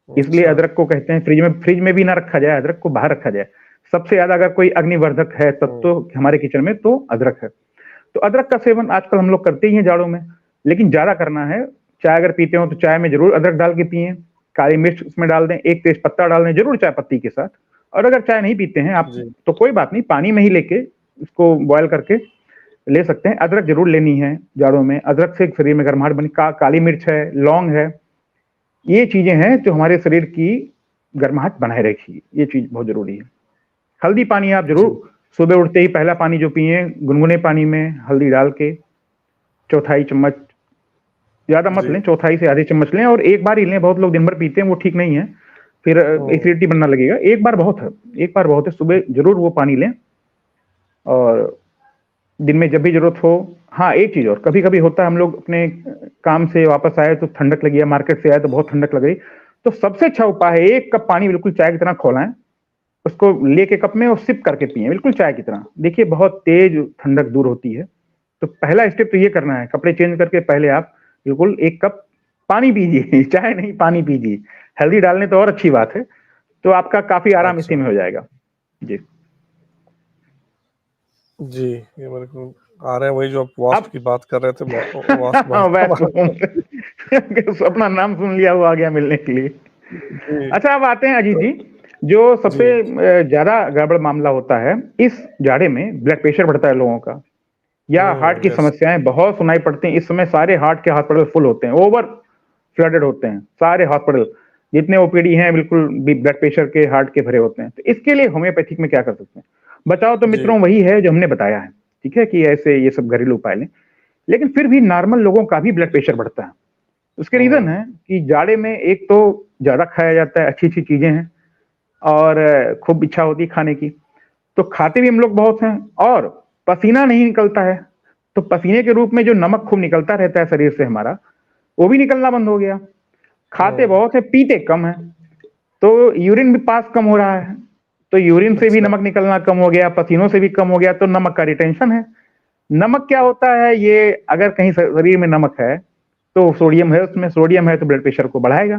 इसलिए अच्छा। अदरक को कहते हैं फ्रिज में भी ना रखा जाए, अदरक को बाहर रखा जाए। सबसे ज्यादा अगर कोई अग्निवर्धक है तब हुँ। तो हमारे किचन में तो अदरक है। तो अदरक का सेवन आजकल हम लोग करते ही हैं जाड़ों में, लेकिन ज्यादा करना है। चाय अगर पीते हो तो चाय में जरूर अदरक डाल के पिए, काली मिर्च उसमें डाल दें, एक तेज पत्ता डाल दें जरूर चाय पत्ती के साथ। और अगर चाय नहीं पीते हैं आप, जी। तो कोई बात नहीं, पानी में ही लेके इसको बॉयल करके ले सकते हैं। अदरक जरूर लेनी है जाड़ों में, अदरक से शरीर में गर्माहट बनी। काली मिर्च है, लौंग है, ये चीजें हैं जो हमारे शरीर की गर्माहट बनाए रखी, ये चीज बहुत जरूरी है। हल्दी पानी आप जरूर जी। सुबह उठते ही पहला पानी जो पिए, गुनगुने पानी में हल्दी डाल के चौथाई चम्मच, ज्यादा मत जी। लें, चौथाई से आधे चम्मच लें, और एक बार ही लें, बहुत लोग दिन भर पीते हैं, वो ठीक नहीं है, फिर हुँ। एसिडिटी बनना लगेगा। एक बार बहुत है, एक बार बहुत है, सुबह जरूर वो पानी लें। और दिन में जब भी जरूरत हो। हाँ, एक चीज और, कभी कभी होता है हम लोग अपने काम से वापस आए तो ठंडक लगी है, मार्केट से आए तो बहुत ठंडक लग गई, तो सबसे अच्छा उपाय है 1 कप पानी बिल्कुल चाय की तरह खौलाएं, उसको लेके कप में और सिप करके पिए, बिल्कुल चाय की तरह। देखिए बहुत तेज ठंडक दूर होती है। तो पहला स्टेप तो ये करना है, कपड़े चेंज करके पहले आप बिल्कुल 1 कप पानी पीजिए। चाय नहीं, पानी पीजिए। हल्दी डालने तो और अच्छी बात है। तो आपका काफी आराम इसी अच्छा। में हो जाएगा। जी। जी, ये मेरे को आ रहे हैं, वही जो आप वास्प अब की बात कर रहे थे, वास्प वैस्प बनता अपना नाम सुन लिया, वो आ गया मिलने के लिए। जी, अच्छा, अब आते हैं अजीत तो जी, जो सबसे जी, ज्यादा गड़बड़ मामला होता है इस जाड़े में, ब्लड प्रेशर बढ़ता है लोगों का, या हार्ट की यस, समस्याएं बहुत सुनाई पड़ती हैं। इस समय सारे हार्ट के हॉस्पिटल फुल होते हैं, ओवर फ्लडेड होते हैं सारे हॉस्पिटल, जितने ओपीडी हैं बिल्कुल ब्लड प्रेशर के, हार्ट के भरे होते हैं। तो इसके लिए होम्योपैथिक में क्या कर सकते हैं? बचाव तो जी, मित्रों वही है जो हमने बताया है, ठीक है, कि ऐसे ये सब घरेलू उपाय लें। लेकिन फिर भी नॉर्मल लोगों का भी ब्लड प्रेशर बढ़ता है। उसके रीजन हुँ, है कि जाड़े में एक तो ज्यादा खाया जाता है, अच्छी अच्छी चीजें हैं, और खूब इच्छा होती है खाने की, तो खाते भी हम लोग बहुत हैं, और पसीना नहीं निकलता है। तो पसीने के रूप में जो नमक खूब निकलता रहता है शरीर से हमारा, वो भी निकलना बंद हो गया। खाते हुँ, बहुत है, पीते कम है, तो यूरिन भी पास कम हो रहा है। तो यूरिन से भी अच्छा, नमक निकलना कम हो गया, पसीनों से भी कम हो गया, तो नमक का रिटेंशन है। नमक क्या होता है ये, अगर कहीं शरीर में नमक है तो सोडियम है उसमें, सोडियम है तो ब्लड प्रेशर को बढ़ाएगा।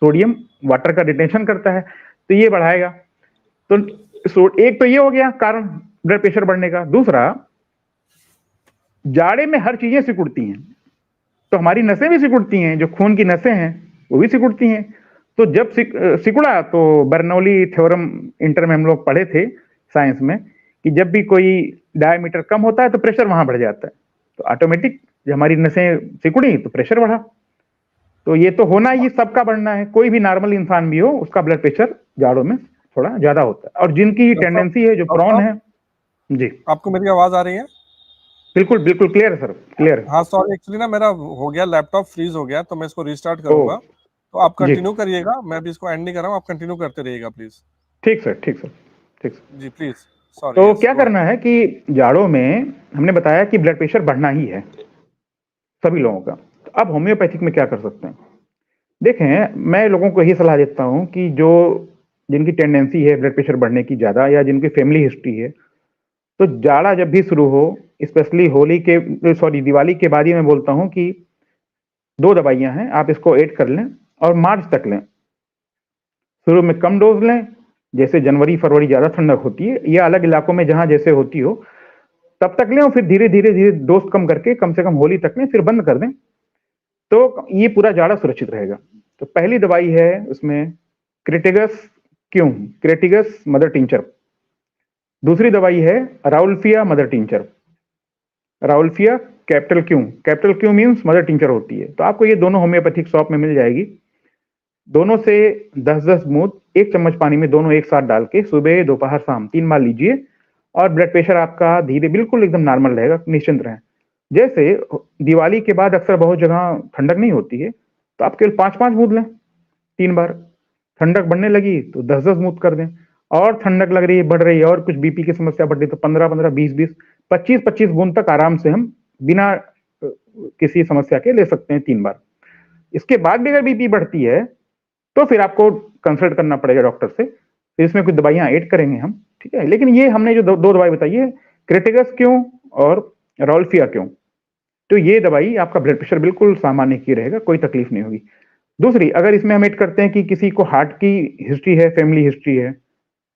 सोडियम वाटर का रिटेंशन करता है, तो ये बढ़ाएगा। तो एक तो ये हो गया कारण ब्लड प्रेशर बढ़ने का। दूसरा, जाड़े में हर चीजें सिकुड़ती हैं, तो हमारी नसें भी सिकुड़ती हैं, जो खून की नसें हैं वो भी सिकुड़ती हैं। तो जब सिकुड़ा, तो बर्नौली थ्योरम इंटर में हम लोग पढ़े थे साइंस में, कि जब भी कोई डायमीटर कम होता है तो प्रेशर वहां बढ़ जाता है। तो ऑटोमेटिक जब हमारी नसें सिकुड़ी तो प्रेशर बढ़ा। तो ये तो होना ही, सबका बढ़ना है, कोई भी नॉर्मल इंसान भी हो उसका ब्लड प्रेशर जाड़ों में थोड़ा ज्यादा होता है, और जिनकी डॉक्टर साहब टेंडेंसी है, जो डॉक्टर प्रॉन साहब, है। जी, आपको मेरी आवाज़ आ रही है? बिल्कुल बिल्कुल क्लियर है सर, क्लियर है। हाँ, सॉरी, एक्चुअली ना मेरा हो गया, लैपटॉप फ्रीज़ हो गया, तो मैं इसको रीस्टार्ट ओ, करूँगा। तो आप जी, कंटिन्यू करिएगा, मैं अभी इसको एंड नहीं कर रहा हूँ, आप कंटिन्यू करते रहिएगा प्लीज़। ठीक सर, ठीक सर, ठीक सर। जी, प्लीज़, सॉरी, तो यस, क्या गो अहेड। करना है कि जाड़ों में हमने बताया कि ब्लड प्रेशर बढ़ना ही है सभी लोगों का। तो अब होम्योपैथिक में क्या कर सकते हैं? देखें, मैं लोगों को यही सलाह देता हूं कि जो जिनकी टेंडेंसी है ब्लड प्रेशर बढ़ने की ज्यादा, या जिनकी फैमिली हिस्ट्री है, तो जाड़ा जब भी शुरू हो, स्पेशली होली के, सॉरी, दिवाली के बाद ही मैं बोलता हूं कि दो दवाइयां हैं, आप इसको ऐड कर लें और मार्च तक लें। शुरू में कम डोज लें, जैसे जनवरी फरवरी ज्यादा ठंडक होती है, या अलग इलाकों में जहां जैसे होती हो तब तक लें, और फिर धीरे धीरे धीरे डोज कम करके कम से कम होली तक लें, फिर बंद कर दें। तो ये पूरा जाड़ा सुरक्षित रहेगा। तो पहली दवाई है उसमें क्रिटिगस क्यों, क्रेटिगस मदर टिंचर। दूसरी दवाई है rauwolfia mother tincture. Rauwolfia capital Q means mother tincture होती है। तो आपको ये दोनों होम्योपैथिक शॉप में मिल जाएगी। दोनों से 10-10 बूंद एक चम्मच पानी में दोनों एक साथ डाल के सुबह दोपहर शाम 3 बार लीजिए, और ब्लड प्रेशर आपका धीरे बिल्कुल एकदम नॉर्मल रहेगा, निश्चिंत रहें। जैसे दिवाली के बाद अक्सर बहुत जगह ठंडक नहीं होती है, तो आप केवल 5-5 बूंद लें 3 बार। ठंडक बढ़ने लगी तो 10-10 बूंद कर दें, और ठंडक लग रही है, बढ़ रही है, और कुछ बीपी की समस्या बढ़ रही है, तो 15-15, 20-20, 25-25 बूंद तक आराम से हम बिना किसी समस्या के ले सकते हैं 3 बार। इसके बाद भी अगर बीपी बढ़ती है तो फिर आपको कंसल्ट करना पड़ेगा डॉक्टर से, फिर इसमें कुछ दवाइयां ऐड करेंगे हम, ठीक है। लेकिन ये हमने जो दो दवाई बताई है, क्रिटिगस क्यों और रोल्फिया क्यों, तो ये दवाई आपका ब्लड प्रेशर बिल्कुल सामान्य की रहेगा, कोई तकलीफ नहीं होगी। दूसरी, अगर इसमें हम ऐड करते हैं कि किसी को हार्ट की हिस्ट्री है, फैमिली हिस्ट्री है,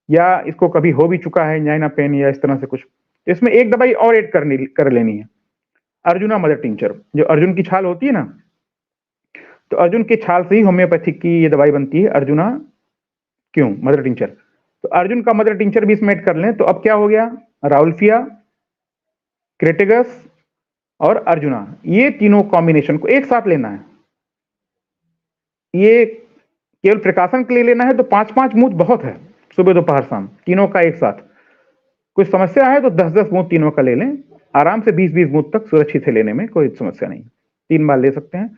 या इसको कभी हो भी चुका है एंजाइना पेन या इस तरह से कुछ, तो इसमें एक दवाई और ऐड कर लेनी है, अर्जुना मदर टिंचर। जो अर्जुन की छाल होती है ना, तो अर्जुन की छाल से ही होम्योपैथिक की ये दवाई बनती है, अर्जुना क्यों मदर टिंचर। तो अर्जुन का मदर टिंचर भी इसमें ऐड कर लें, तो अब क्या हो गया, राउल्फिया, क्रेटिगस और अर्जुना, ये तीनों कॉम्बिनेशन को एक साथ लेना है। ये केवल प्रिकॉशन के लिए लेना है, तो 5-5 बूंद बहुत है, सुबह दोपहर शाम तीनों का एक साथ। कुछ समस्या है तो 10-10 बूंद तीनों का ले लें, आराम से 20-20 बूंद तक सुरक्षित है, लेने में कोई समस्या नहीं। 3 बार ले सकते हैं।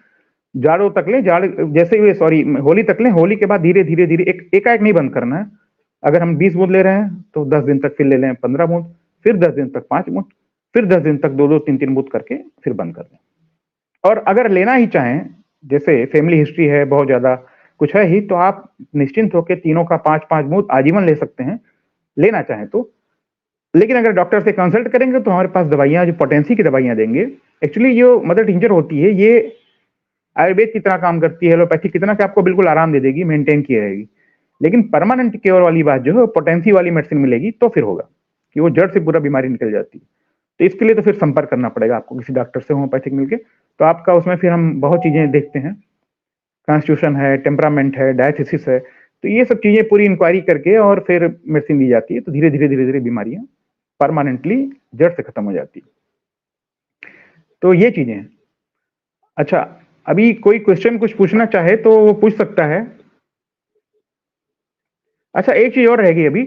जाड़ों तक लें, जाड़ जैसे ही, सॉरी, होली तक लें, होली के बाद धीरे धीरे धीरे, एकाएक नहीं बंद करना है। अगर हम 20 बूंद ले रहे हैं तो 10 दिन तक फिर ले लें 15 बूंद, फिर 10 दिन तक 5 बूंद, फिर 10 दिन तक 2-2, 3-3 बूंद करके फिर बंद कर दें। और अगर लेना ही चाहें, जैसे फैमिली हिस्ट्री है बहुत ज्यादा, कुछ है ही, तो आप निश्चिंत होकर तीनों का 5-5 बूंद आजीवन ले सकते हैं, लेना चाहें तो। लेकिन अगर डॉक्टर से कंसल्ट करेंगे तो हमारे पास दवाइयां, जो पोटेंसी की दवाइयां देंगे। एक्चुअली जो मदर टिंचर होती है, ये आयुर्वेद की तरह काम करती है, एलोपैथी की तरह, कि आपको बिल्कुल आराम दे देगी, मेंटेन की रहेगी। लेकिन परमानेंट क्योर वाली बात जो है, पोटेंसी वाली मेडिसिन मिलेगी तो फिर होगा। कि वो जड़ से पूरा बीमारी निकल जाती है। तो इसके लिए तो फिर संपर्क करना पड़ेगा आपको किसी डॉक्टर से होम्योपैथिक मिलके। तो आपका उसमें फिर हम बहुत चीजें देखते हैं, कॉन्स्टिट्यूशन है, टेम्परामेंट है, डायथिसिस है, तो ये सब चीजें पूरी इंक्वायरी करके और फिर मेडिसिन दी जाती है। तो धीरे धीरे बीमारियां परमानेंटली जड़ से खत्म हो जाती है। तो ये चीजें हैं। अच्छा, अभी कोई क्वेश्चन कुछ पूछना चाहे तो वो पूछ सकता है। अच्छा, एक चीज और रहेगी अभी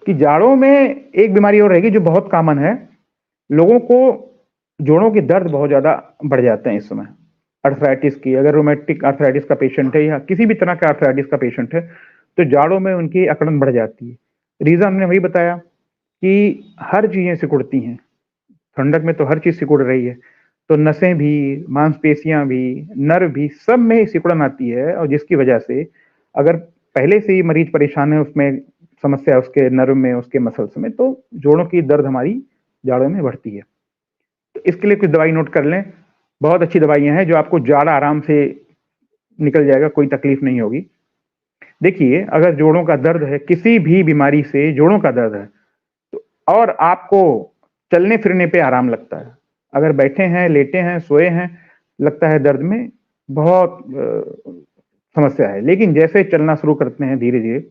कि जाड़ों में एक बीमारी और रहेगी जो बहुत कॉमन है, लोगों को जोड़ों के दर्द बहुत ज्यादा बढ़ जाते हैं इस समय अर्थराइटिस की। अगर रोमेटिक अर्थराइटिस का पेशेंट है या किसी भी तरह का अर्थराइटिस का पेशेंट है तो जाड़ों में उनकी अकड़न बढ़ जाती है। रीजन हमने वही बताया कि हर चीजें सिकुड़ती हैं, ठंडक में तो हर चीज सिकुड़ रही है, तो नसें भी, मांसपेशियां भी, नर्व भी, सब में सिकुड़न आती है। और जिसकी वजह से अगर पहले से ही मरीज परेशान है, उसमें समस्या उसके नर्व में, उसके मसल्स में, तो जोड़ों की दर्द हमारी जाड़ों में बढ़ती है। तो इसके लिए कुछ दवाई नोट कर लें, बहुत अच्छी दवाइयां हैं जो आपको जाड़ा आराम से निकल जाएगा, कोई तकलीफ नहीं होगी। देखिए, अगर जोड़ों का दर्द है, किसी भी बीमारी से जोड़ों का दर्द है, तो और आपको चलने फिरने पे आराम लगता है, अगर बैठे हैं, लेटे हैं, सोए हैं, लगता है दर्द में बहुत समस्या है, लेकिन जैसे चलना शुरू करते हैं धीरे धीरे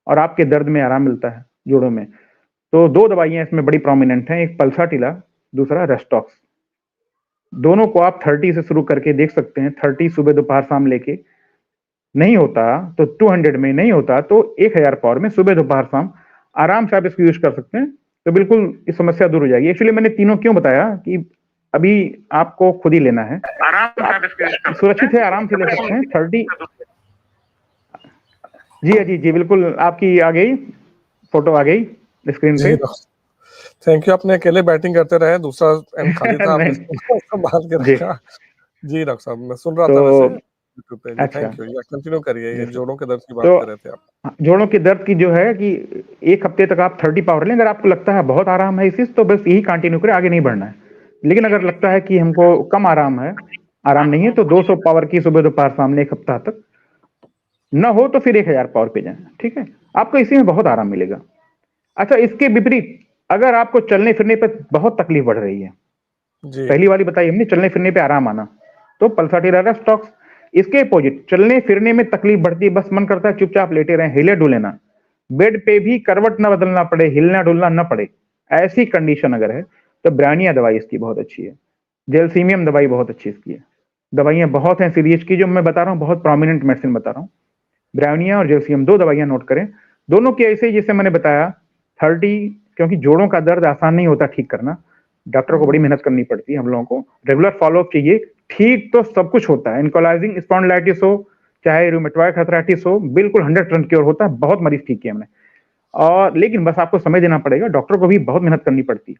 और आपके दर्द में आराम मिलता है जोड़ों में, तो दो दवाइयां इसमें बड़ी प्रोमिनेंट हैं, एक पल्साटिला, दूसरा रेस्टॉक्स। दोनों को आप 30 से शुरू करके देख सकते हैं। 30 सुबह दोपहर शाम लेके, नहीं होता तो 200 में, नहीं होता तो 1000 पावर में सुबह दोपहर शाम आराम से आप इसको यूज कर सकते हैं, तो बिल्कुल इस समस्या दूर हो जाएगी। एक्चुअली मैंने तीनों क्यों बताया कि अभी आपको खुद ही लेना है, तो आप सुरक्षित है, आराम से ले सकते हैं। 30 जी बिल्कुल, आपकी आ गई फोटो, आ गई स्क्रीन पे। थैंक यू, आपने अकेले बैटिंग करते रहे, दूसरा एंड खाली था, आपने संभाल के रखा। जी डॉक्टर साहब, मैं सुन रहा था वैसे यूट्यूब पे। जी थैंक यू, या कंटिन्यू करिए, ये जोड़ों के दर्द की बात कर रहे थे आप। जोड़ों के दर्द की जो है कि एक हफ्ते तक आप 30 पावर लें, अगर आपको लगता है बहुत आराम है इसी, तो बस यही कंटिन्यू करें, आगे नहीं बढ़ना है। लेकिन अगर लगता है कि हमको कम आराम है, आराम नहीं है, तो 200 पावर की सुबह दोपहर शाम लें एक हफ्ता तक, न हो तो फिर 1000 पावर पे जाए, ठीक है, आपको इसी में बहुत आराम मिलेगा। अच्छा, इसके विपरीत अगर आपको चलने फिरने पर बहुत तकलीफ बढ़ रही है, पहली वाली बताई हमने, चलने फिरने पे आराम आना, तो पल्साटिला रेस्टॉक्स। इसके अपोजिट, चलने फिरने में तकलीफ बढ़ती है, बस मन करता है चुपचाप लेटे रहे, हिले डुले ना, बेड पे भी करवट ना बदलना पड़े, हिलना डुलना ना पड़े, ऐसी कंडीशन अगर है तो ब्रानिया दवाई इसकी बहुत अच्छी है। जेलसीमियम दवाई बहुत अच्छी इसकी है। दवाइयां बहुत हैं सीरीज की, जो मैं बता रहा हूँ बहुत प्रोमिनेंट मेडिसिन बता रहा हूँ। ब्रानिया और जेलसीमियम दो दवाइयां नोट करें, दोनों की ऐसे जैसे मैंने बताया 30, क्योंकि जोड़ों का दर्द आसान नहीं होता ठीक करना, डॉक्टर को बड़ी मेहनत करनी पड़ती है, हम लोगों को रेगुलर फॉलोअप चाहिए। ठीक तो सब कुछ होता है, एंकोलाइजिंग स्पॉन्डिलाइटिस हो चाहे रूमेटॉइड अर्थराइटिस हो, बिल्कुल 100% क्योर होता है, बहुत मरीज ठीक किए हमने। और लेकिन बस आपको समय देना पड़ेगा, डॉक्टर को भी बहुत मेहनत करनी पड़ती है।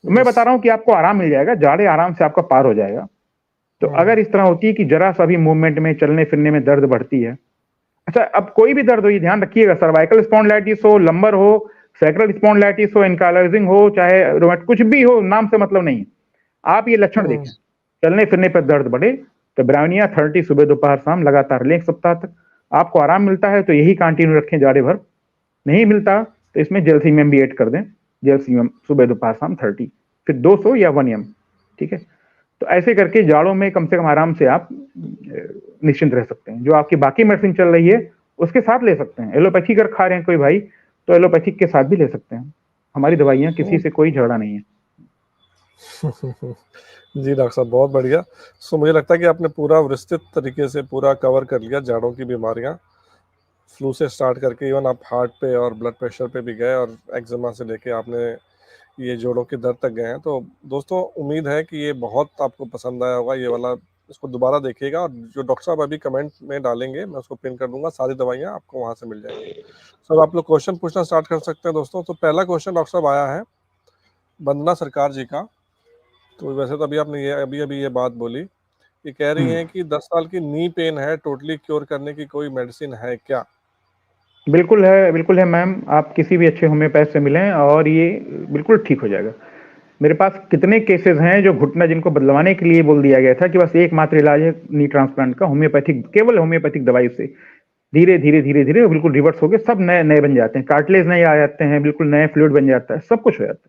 तो मैं बता रहा हूं कि आपको आराम मिल जाएगा, जाड़े आराम से आपका पार हो जाएगा। तो अगर इस तरह होती है कि जरा सा भी मूवमेंट में, चलने फिरने में दर्द बढ़ती है, अच्छा अब कोई भी दर्द हो, ये ध्यान रखिएगा, सर्वाइकल स्पॉन्डिलाइटिस हो, लंबर हो, सैक्रल स्पॉन्डिलाइटिस हो, एंकाइलोजिंग हो, चाहे रोमेट, कुछ भी हो, नाम से मतलब नहीं, आप ये लक्षण देखें, चलने फिरने पर दर्द बढ़े, तो ब्राउनिया 30 सुबह दोपहर शाम लगातार लें एक सप्ताह तक, आपको आराम मिलता है तो यही कंटिन्यू रखें जाड़े भर, नहीं मिलता तो इसमें जेलसीमियम भी ऐड कर दें, जेलसीमियम सुबह दोपहर शाम 30, फिर 200 या 1 एम, ठीक है। तो ऐसे करके जाड़ों में कम से कम आराम से आप निश्चिंत रह सकते हैं। जो आपकी बाकी मेडिसिन चल रही है उसके साथ ले सकते हैं, एलोपैथी अगर खा रहे हैं कोई भाई तो एलोपैथिक के साथ भी ले सकते हैं, हमारी दवाइयां किसी से कोई झगड़ा नहीं है। जी डॉक्टर साहब, बहुत बढ़िया। सो मुझे लगता है कि आपने पूरा विस्तृत तरीके से पूरा कवर कर लिया जाड़ों की बीमारियां, फ्लू से स्टार्ट करके इवन आप हार्ट पे और ब्लड प्रेशर पे भी गए, और एक्जिमा से लेके आपने ये जोड़ों के दर्द तक गए हैं। तो दोस्तों, उम्मीद है कि ये बहुत आपको पसंद आया होगा ये वाला, इसको दोबारा देखिएगा, और जो डॉक्टर साहब अभी कमेंट में डालेंगे मैं उसको पिन कर दूंगा, सारी दवाइयाँ आपको वहाँ से मिल जाएंगी। सर आप लोग क्वेश्चन पूछना स्टार्ट कर सकते हैं दोस्तों। तो पहला क्वेश्चन डॉक्टर साहब आया है वंदना सरकार जी का। तो वैसे तो अभी आपने ये अभी ये बात बोली, ये कह रही हैं कि 10 साल की नी पेन है, टोटली क्योर करने की कोई मेडिसिन है क्या? बिल्कुल है मैम, आप किसी भी अच्छे होम्योपैथ से मिलें और ये बिल्कुल ठीक हो जाएगा। मेरे पास कितने केसेस हैं जो घुटना जिनको बदलवाने के लिए बोल दिया गया था कि बस एकमात्र इलाज है नी ट्रांसप्लांट का, होम्योपैथिक, केवल होम्योपैथिक दवाई से धीरे धीरे धीरे धीरे बिल्कुल रिवर्स हो गए, सब नए नए बन जाते हैं, कार्टिलेज नए आ जाते हैं, बिल्कुल नए फ्लूइड बन जाता है, सब कुछ हो जाता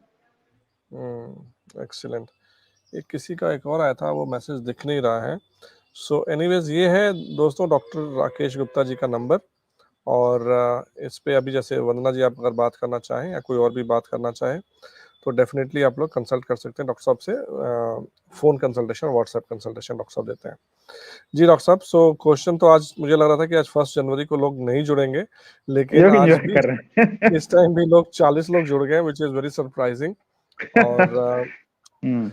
एक्सीलेंट। एक किसी का एक और आया था, वो मैसेज दिख नहीं रहा है। सो एनीवेज ये है दोस्तों डॉक्टर राकेश गुप्ता जी का नंबर, और इस पे अभी जैसे वंदना जी आप अगर बात करना चाहें या कोई और भी बात करना चाहे तो डेफिनेटली आप लोग कंसल्ट कर सकते हैं डॉक्टर साहब से। Phone consultation, WhatsApp consultation doctor साहब देते हैं। जी डॉक्टर साहब, सो क्वेश्चन तो आज मुझे लग रहा था कि आज 1 जनवरी को लोग नहीं जुड़ेंगे, है। लेकिन लोग आज एंजॉय भी कर रहे हैं। इस टाइम भी लोग 40 लोग जुड़ गए, व्हिच इज़ वेरी सरप्राइजिंग। और हम्म,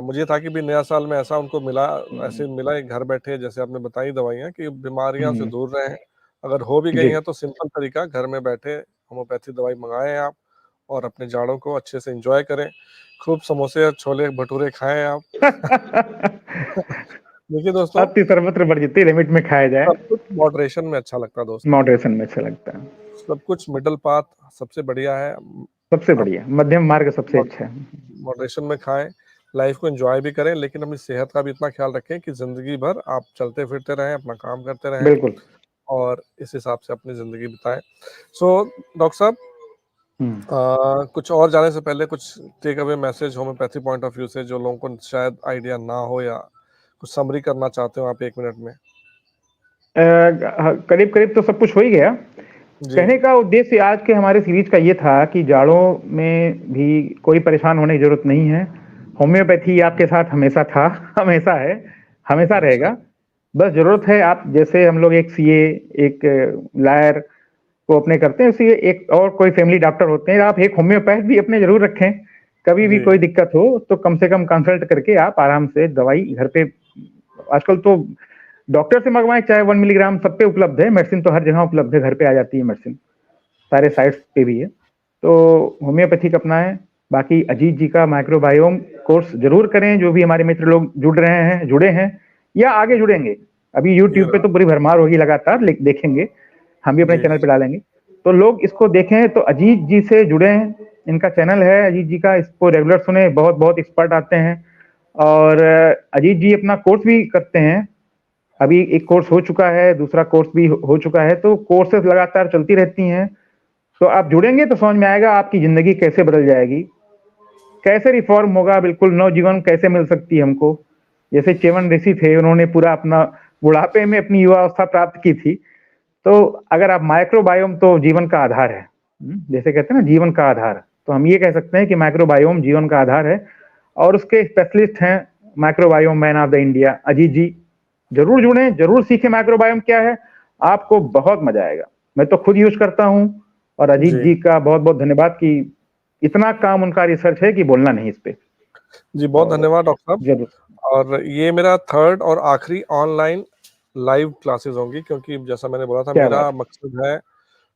मुझे था कि भी नया साल में ऐसा उनको मिला, ऐसे मिला एक घर बैठे जैसे आपने बताई दवाइयाँ कि बीमारियाँ से हम्म, दूर रहें। अगर हो भी गई जी। हैं तो सिंपल तरीका, घर में बैठे होम्योपैथी दवाई मंगाएँ आप और अपने जाड़ों को अच्छे से एन्जॉय करें। खूब समोसे और छोले भटूरे खाएँ आप। देखिए दोस्तों, अति सर्वत्र वर्जित, लिमिट में खाया जाए, सब कुछ मॉडरेशन में अच्छा लगता है दोस्तों। मॉडरेशन में अच्छा लगता है। सब कुछ मिडल पाथ सबसे बढ़िया है। सबसे आप बढ़िया मध्यम मार्ग सबसे मॉड अच्छा है। मॉडरेशन में खाएँ, लाइफ़ को एन्जॉय भी करें, लेकिन अपनी सेहत का भी इतना ख़्याल रखें कि ज़िंदगी भर आप चलते-फिरते रहें, अपना काम करते रहें बिल्कुल। और इस हिसाब से अपनी ज़िंदगी बिताएँ। सो डॉक्टर साहब, हम्म। कुछ और जाने से पहले कुछ take away message homeopathy point of view से जो लोगों को शायद आइडिया ना हो, या कुछ समरी करना चाहते हो आप 1 मिनट में? करीब करीब तो सब कुछ हो ही गया। जी, कहने का उद्देश्य आज के हमारे सीरीज का ये था कि जाड़ों में भी कोई परेशान होने की जरूरत नहीं है। होम्योपैथी आपके साथ हमेशा था, हमेशा है, हमेशा अच्छा। रहेगा। बस जरूरत है, आप जैसे हम लोग एक सीए, एक लायर को अपने करते हैं, उसी एक और कोई फैमिली डॉक्टर होते हैं, आप एक होम्योपैथ भी अपने जरूर रखें। कभी भी जी, कोई दिक्कत हो तो कम से कम कंसल्ट करके आप आराम से दवाई घर पे, आजकल तो डॉक्टर से मंगवाएं चाहे 1 मिलीग्राम, सब पे उपलब्ध है, मेडिसिन तो हर जगह उपलब्ध है, घर पे आ जाती है मेडिसिन, सारे साइट्स पे भी है। तो होम्योपैथिक अपनाएं। बाकी अजीत जी का माइक्रोबायोम कोर्स जरूर करें, जो भी हमारे मित्र लोग जुड़ रहे हैं, जुड़े हैं या आगे जुड़ेंगे। अभी ये यूट्यूब पे रहा। तो पूरी भरमार होगी लगातार, देखेंगे, हम भी अपने जी, चैनल पे जी, डालेंगे, तो लोग इसको देखें। तो अजीत जी से जुड़े, इनका चैनल है अजीत जी का, इसको रेगुलर सुने, बहुत बहुत एक्सपर्ट आते हैं। और अजीत जी अपना कोर्स भी करते हैं, अभी एक कोर्स हो चुका है, दूसरा कोर्स भी हो चुका है, तो कोर्सेज लगातार चलती रहती हैं। तो आप जुड़ेंगे तो समझ में आएगा आपकी जिंदगी कैसे बदल जाएगी, कैसे रिफॉर्म होगा, बिल्कुल नवजीवन कैसे मिल सकती है हमको। जैसे च्यवन ऋषि थे, उन्होंने पूरा अपना बुढ़ापे में अपनी युवावस्था प्राप्त की थी। तो अगर आप माइक्रोबायोम तो जीवन का आधार है, जैसे कहते हैं ना जीवन का आधार, तो हम ये कह सकते हैं कि माइक्रोबायोम जीवन का आधार है। और उसके स्पेशलिस्ट हैं microbiome man of the India Ajit ji. जरूर जुड़ें, जरूर सीखें माइक्रोबायोम क्या है, आपको बहुत मजा आएगा। मैं तो खुद यूज करता हूं। और अजीत जी। जी का बहुत बहुत धन्यवाद कि इतना काम उनका रिसर्च है कि बोलना नहीं इस पे। जी, बहुत और धन्यवाद डॉक्टर साहब। जरूर। और ये मेरा 3rd और आखिरी ऑनलाइन लाइव क्लासेस होंगी, क्योंकि जैसा मैंने बोला था क्या मेरा बात है। मकसद है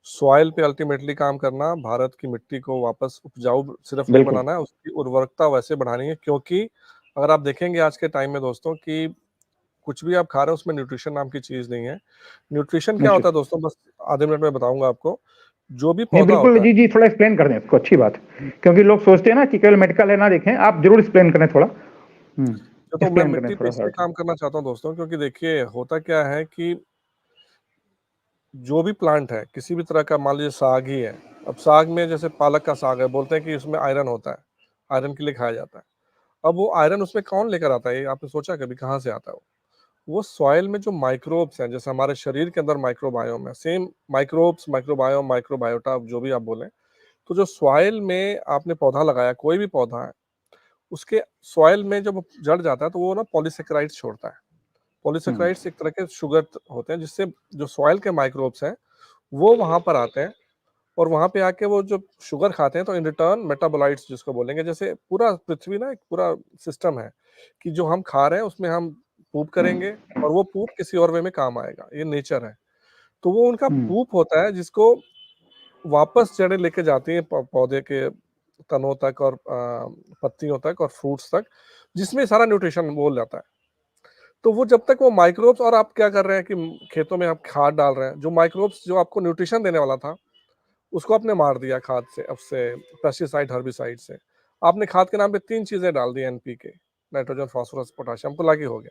सॉइल पे अल्टीमेटली काम करना, भारत की मिट्टी को वापस उपजाऊ सिर्फ नहीं बिल्कुल। बनाना है, उसकी उर्वरकता वैसे बढ़ानी है, क्योंकि अगर आप देखेंगे आज के टाइम में दोस्तों कि कुछ भी आप खा रहे हो उसमें न्यूट्रिशन नाम की चीज़ नहीं है। न्यूट्रिशन क्या होता निश्चित। है दोस्तों, बस आधे मिनट में बताऊँगा आपको। जो भी नहीं पौधा बिल्कुल होता है, जी, जी थोड़ा एक्सप्लेन कर दें इसको, अच्छी बात है, क्योंकि लोग सोचते हैं ना कि केवल मेडिकल है ना देखें, आप जरूर एक्सप्लेन करें थोड़ा। तो मैं एक्सप्लेन करें मिट्टी पे थोड़ा सा। इसलिए काम करना चाहता हूँ दोस्तों, क्योंकि देखिए होता क्या है कि जो भी प्लांट है, किसी भी तरह का, मान लीजिए साग ही है, अब साग में जैसे पालक का साग है, बोलते हैं कि उसमें आयरन होता है, आयरन के लिए खाया जाता है। अब वो आयरन उसमें कौन लेकर आता है, ये आपने सोचा कभी कहाँ से आता है वो? वो सॉइल में जो माइक्रोब्स हैं, जैसे हमारे शरीर के अंदर माइक्रोबायोम है, सेम माइक्रोब्स, माइक्रोबायोम, माइक्रोबायोटा, जो भी आप बोलें। तो जो सॉइल में आपने पौधा लगाया, कोई भी पौधा है, उसके सॉइल में जब वो जड़ जाता है तो वो ना पॉलीसेकेराइड्स छोड़ता है। हम्म, पॉलीसेकेराइड्स एक तरह के शुगर होते हैं, जिससे जो सॉइल के माइक्रोब्स हैं, वो वहाँ पर आते हैं और वहाँ पे आके वो जो शुगर खाते हैं, तो इन रिटर्न मेटाबोलाइट्स जिसको बोलेंगे, जैसे पूरा पृथ्वी ना एक पूरा सिस्टम है कि जो हम खा रहे हैं उसमें हम पूप करेंगे और वो पूप किसी और वे में काम आएगा, ये नेचर है। तो वो उनका हम्म, पूप होता है जिसको वापस जड़ें लेके जाती हैं पौधे के तनों तक और पत्तियों तक और फ्रूट्स तक, जिसमें सारा न्यूट्रिशन वो जाता है। तो वो जब तक वो माइक्रोब्स, और आप क्या कर रहे हैं कि खेतों में आप खाद डाल रहे हैं, जो माइक्रोब्स जो आपको न्यूट्रिशन देने वाला था, उसको आपने मार दिया खाद से, अब से पेस्टिसाइड, हर्बिसाइड से। आपने खाद के नाम पे 3 चीज़ें डाल दी, एनपीके, नाइट्रोजन, फास्फोरस, पोटेशियम, आपको लगी हो गया।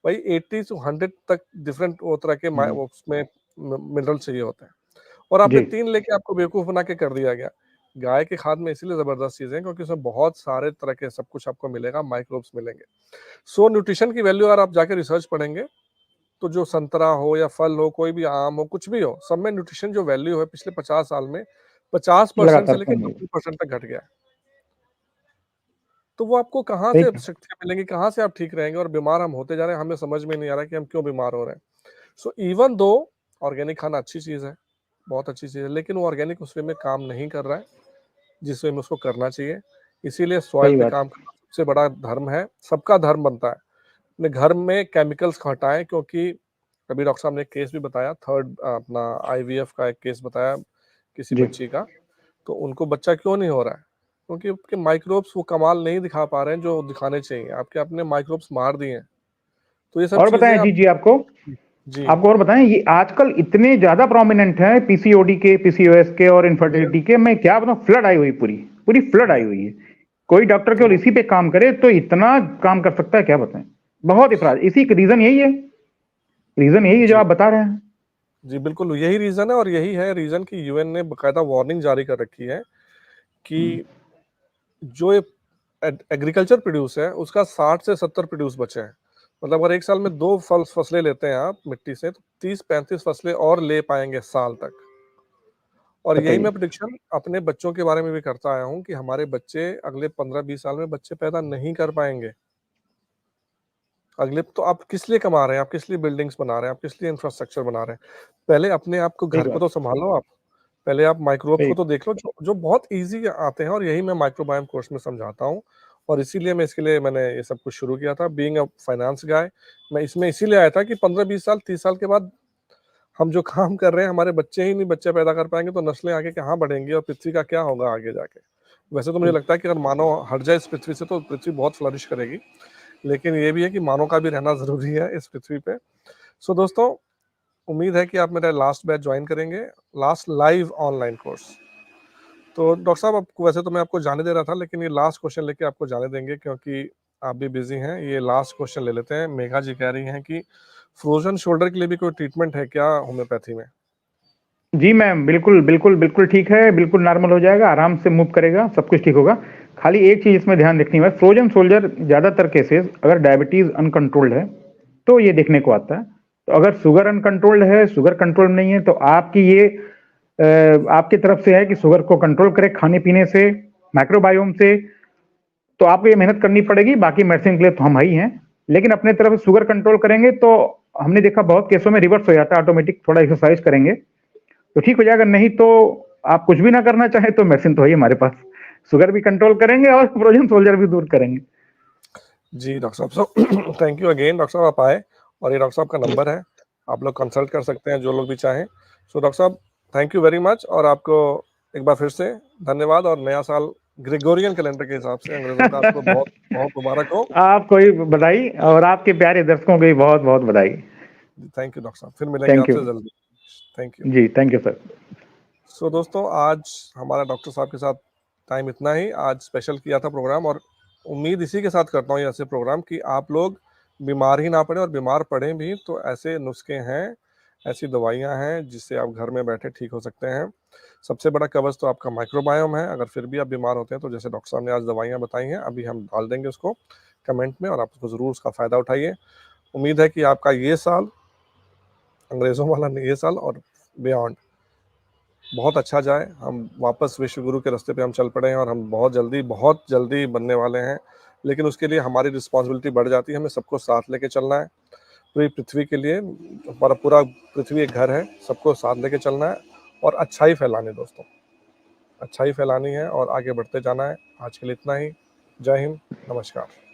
भाई 80 टू 100 तक डिफरेंट वो तरह के हम्म, वो उसमें मिनरल चाहिए होते हैं। और आपने जी 3 लेके आपको बेवकूफ़ बना के कर दिया गया। गाय की खाद में इसीलिए ज़बरदस्त चीज़ है क्योंकि उसमें बहुत सारे तरह के सब कुछ आपको मिलेगा, माइक्रोब्स मिलेंगे। सो न्यूट्रिशन की वैल्यू अगर आप जाके रिसर्च पढ़ेंगे, तो जो संतरा हो या फल हो, कोई भी आम हो, कुछ भी हो, सब में न्यूट्रिशन जो वैल्यू है पिछले 50 साल में 50% से लगातार लेके कम हुई। 90% तक घट गया है। तो वो आपको कहाँ सही से अब कहा। शक्तियाँ मिलेंगी, कहाँ से आप ठीक रहेंगे और बीमार हम होते जा रहे हैं, हमें समझ में नहीं आ रहा है कि हम क्यों बीमार हो रहे हैं। सो इवन दो ऑर्गेनिक खाना अच्छी चीज़ है, बहुत अच्छी चीज़ है, लेकिन वो ऑर्गेनिक उस वे में काम नहीं कर रहा है, जिस वे में उसको करना चाहिए। इसीलिए सॉइल सही पे बात। काम करना सबसे बड़ा धर्म है, सबका धर्म बनता है। अपने घर में केमिकल्स को हटाएँ क्योंकि अभी डॉक्टर साहब ने एक केस भी बताया अपना आईवीएफ का एक केस बताया किसी जी। बच्ची का, तो उनको बच्चा क्यों नहीं हो रहा है? क्योंकि उसके माइक्रोब्स वो कमाल नहीं दिखा पा रहे हैं जो दिखाने चाहिए, आपके अपने माइक्रोब्स मार दिए हैं। तो ये सब और चीज़ें बताएं आप जी आपको, जी, और बताएं, ये आजकल इतने ज्यादा प्रोमिनेंट है पीसीओडी के, पीसीओएस के और यस, इनफर्टिलिटी के, मैं क्या बताऊं, फ्लड आई हुई, पूरी पूरी फ्लड आई यस, हुई है। कोई डॉक्टर केवल तो इसी पे काम करे तो इतना काम कर सकता है, क्या बताएं। बहुत इफराज, इसी का रीजन यही है, रीजन यही है जो जी, आप बता रहे हैं। जी, बिल्कुल यही रीज़न है और यही है रीज़न कि यूएन ने बाकायदा वार्निंग जारी कर रखी है कि जो ये एग्रीकल्चर प्रोड्यूस है, उसका 60 से 70 प्रोड्यूस बचे हैं। मतलब अगर 1 साल में 2 फसलें लेते हैं आप मिट्टी से, तो 30-35 फसलें और ले पाएँगे साल तक। और यही बताइए। मैं प्रेडिक्शन अपने बच्चों के बारे में भी करता आया हूँ कि हमारे बच्चे अगले 15-20 साल में बच्चे पैदा नहीं कर पाएँगे। अगले तो आप किस लिए कमा रहे हैं? आप किस लिए बिल्डिंग्स बना रहे हैं? आप किस लिए इंफ्रास्ट्रक्चर बना रहे हैं? पहले अपने आप को सही घर को बात। तो सँभालो आप। पहले आप माइक्रोब्स सही। को तो देख लो जो जो बहुत ईज़ी आते हैं और यही मैं माइक्रोबायोम कोर्स में समझाता हूँ। और इसीलिए मैं इसके लिए मैंने ये सब कुछ शुरू किया था। बीइंग अ फाइनेंस गाय मैं इसमें इसीलिए आया था कि 15-20 साल, 30 साल के बाद हम जो काम कर रहे हैं, हमारे बच्चे ही नहीं बच्चे पैदा कर पाएँगे, तो नस्लें आगे कहाँ बढ़ेंगी और पृथ्वी का क्या होगा आगे जाके? वैसे तो मुझे सही। लगता है कि अगर मानव हट जाए इस पृथ्वी से, तो पृथ्वी बहुत फ्लरिश करेगी। लेकिन ये भी है कि मानव का भी रहना ज़रूरी है इस पृथ्वी पे। सो दोस्तों, उम्मीद है कि आप मेरा लास्ट बैच जॉइन करेंगे, लास्ट लाइव ऑनलाइन कोर्स। तो डॉक्टर साहब, आपको वैसे तो मैं आपको जाने दे रहा था, लेकिन ये लास्ट क्वेश्चन लेके आपको जाने देंगे क्योंकि आप भी बिज़ी हैं। ये लास्ट क्वेश्चन ले लेते हैं। मेघा जी कह रही हैं कि फ्रोज़न शोल्डर के लिए भी कोई ट्रीटमेंट है क्या होम्योपैथी में? जी मैम, बिल्कुल बिल्कुल बिल्कुल ठीक है, बिल्कुल नॉर्मल हो जाएगा, आराम से मूव करेगा, सब कुछ ठीक होगा। खाली एक चीज इसमें ध्यान रखनी है, फ्रोजन सोल्जर ज्यादातर केसेस अगर डायबिटीज अनकंट्रोल्ड है तो ये देखने को आता है। तो अगर शुगर अनकंट्रोल्ड है, शुगर कंट्रोल नहीं है, तो आपकी ये आपकी तरफ से है कि शुगर को कंट्रोल करे खाने पीने से, माइक्रोबायोम से। तो आपको ये मेहनत करनी पड़ेगी, बाकी मेडिसिन के लिए तो हम ही हैं। लेकिन अपने तरफ से शुगर कंट्रोल करेंगे तो हमने देखा बहुत केसों में रिवर्स हो जाता है, ऑटोमेटिक थोड़ा एक्सरसाइज करेंगे तो ठीक हो जाएगा। नहीं तो आप कुछ भी ना करना चाहे तो मेडिसिन तो है ही हमारे पास, शुगर भी कंट्रोल करेंगे और फ्रोजन सोल्जर भी दूर करेंगे। जी, डॉक्टर साहब, so thank you again doctor साहब, आप आए और ये डॉक्टर साहब का नंबर है, आप लोग कंसल्ट कर सकते हैं जो लोग भी चाहें। सो डॉक्टर साहब, थैंक यू वेरी मच और आपको एक बार फिर से धन्यवाद और नया साल ग्रेगोरियन कैलेंडर के हिसाब से अंग्रेज़ों का आपको बहुत-बहुत मुबारक हो। आपको भी बधाई और आपके प्यारे दर्शकों को भी बहुत बहुत बधाई। थैंक यू डॉक्टर साहब, फिर मिलेंगे थैंक यू। आपसे जल्दी। Thank you. जी थैंक यू सर। सो दोस्तों, आज हमारा डॉक्टर साहब के साथ टाइम इतना ही। आज स्पेशल किया था प्रोग्राम और उम्मीद इसी के साथ करता हूँ ये ऐसे प्रोग्राम कि आप लोग बीमार ही ना पड़ें और बीमार पड़ें भी तो ऐसे नुस्खे हैं, ऐसी दवाइयाँ हैं जिससे आप घर में बैठे ठीक हो सकते हैं। सबसे बड़ा कवच तो आपका माइक्रोबायोम है। अगर फिर भी आप बीमार होते हैं तो जैसे डॉक्टर साहब ने आज दवाइयाँ बताई हैं, अभी हम डाल देंगे उसको कमेंट में और आप उसको ज़रूर उसका फ़ायदा उठाइए। उम्मीद है कि आपका ये साल, अंग्रेज़ों वाला नहीं, ये साल और बियॉन्ड बहुत अच्छा जाए। हम वापस विश्व गुरु के रास्ते पे हम चल पड़े हैं और हम बहुत जल्दी बनने वाले हैं। लेकिन उसके लिए हमारी रिस्पॉन्सिबिलिटी बढ़ जाती है, हमें सबको साथ लेके चलना है। पूरी पृथ्वी के लिए, हमारा पूरा पृथ्वी एक घर है, सबको साथ लेके चलना है और अच्छाई फैलानी है दोस्तों। अच्छाई फैलानी है और आगे बढ़ते जाना है। आज के लिए इतना ही। जय हिंद, नमस्कार।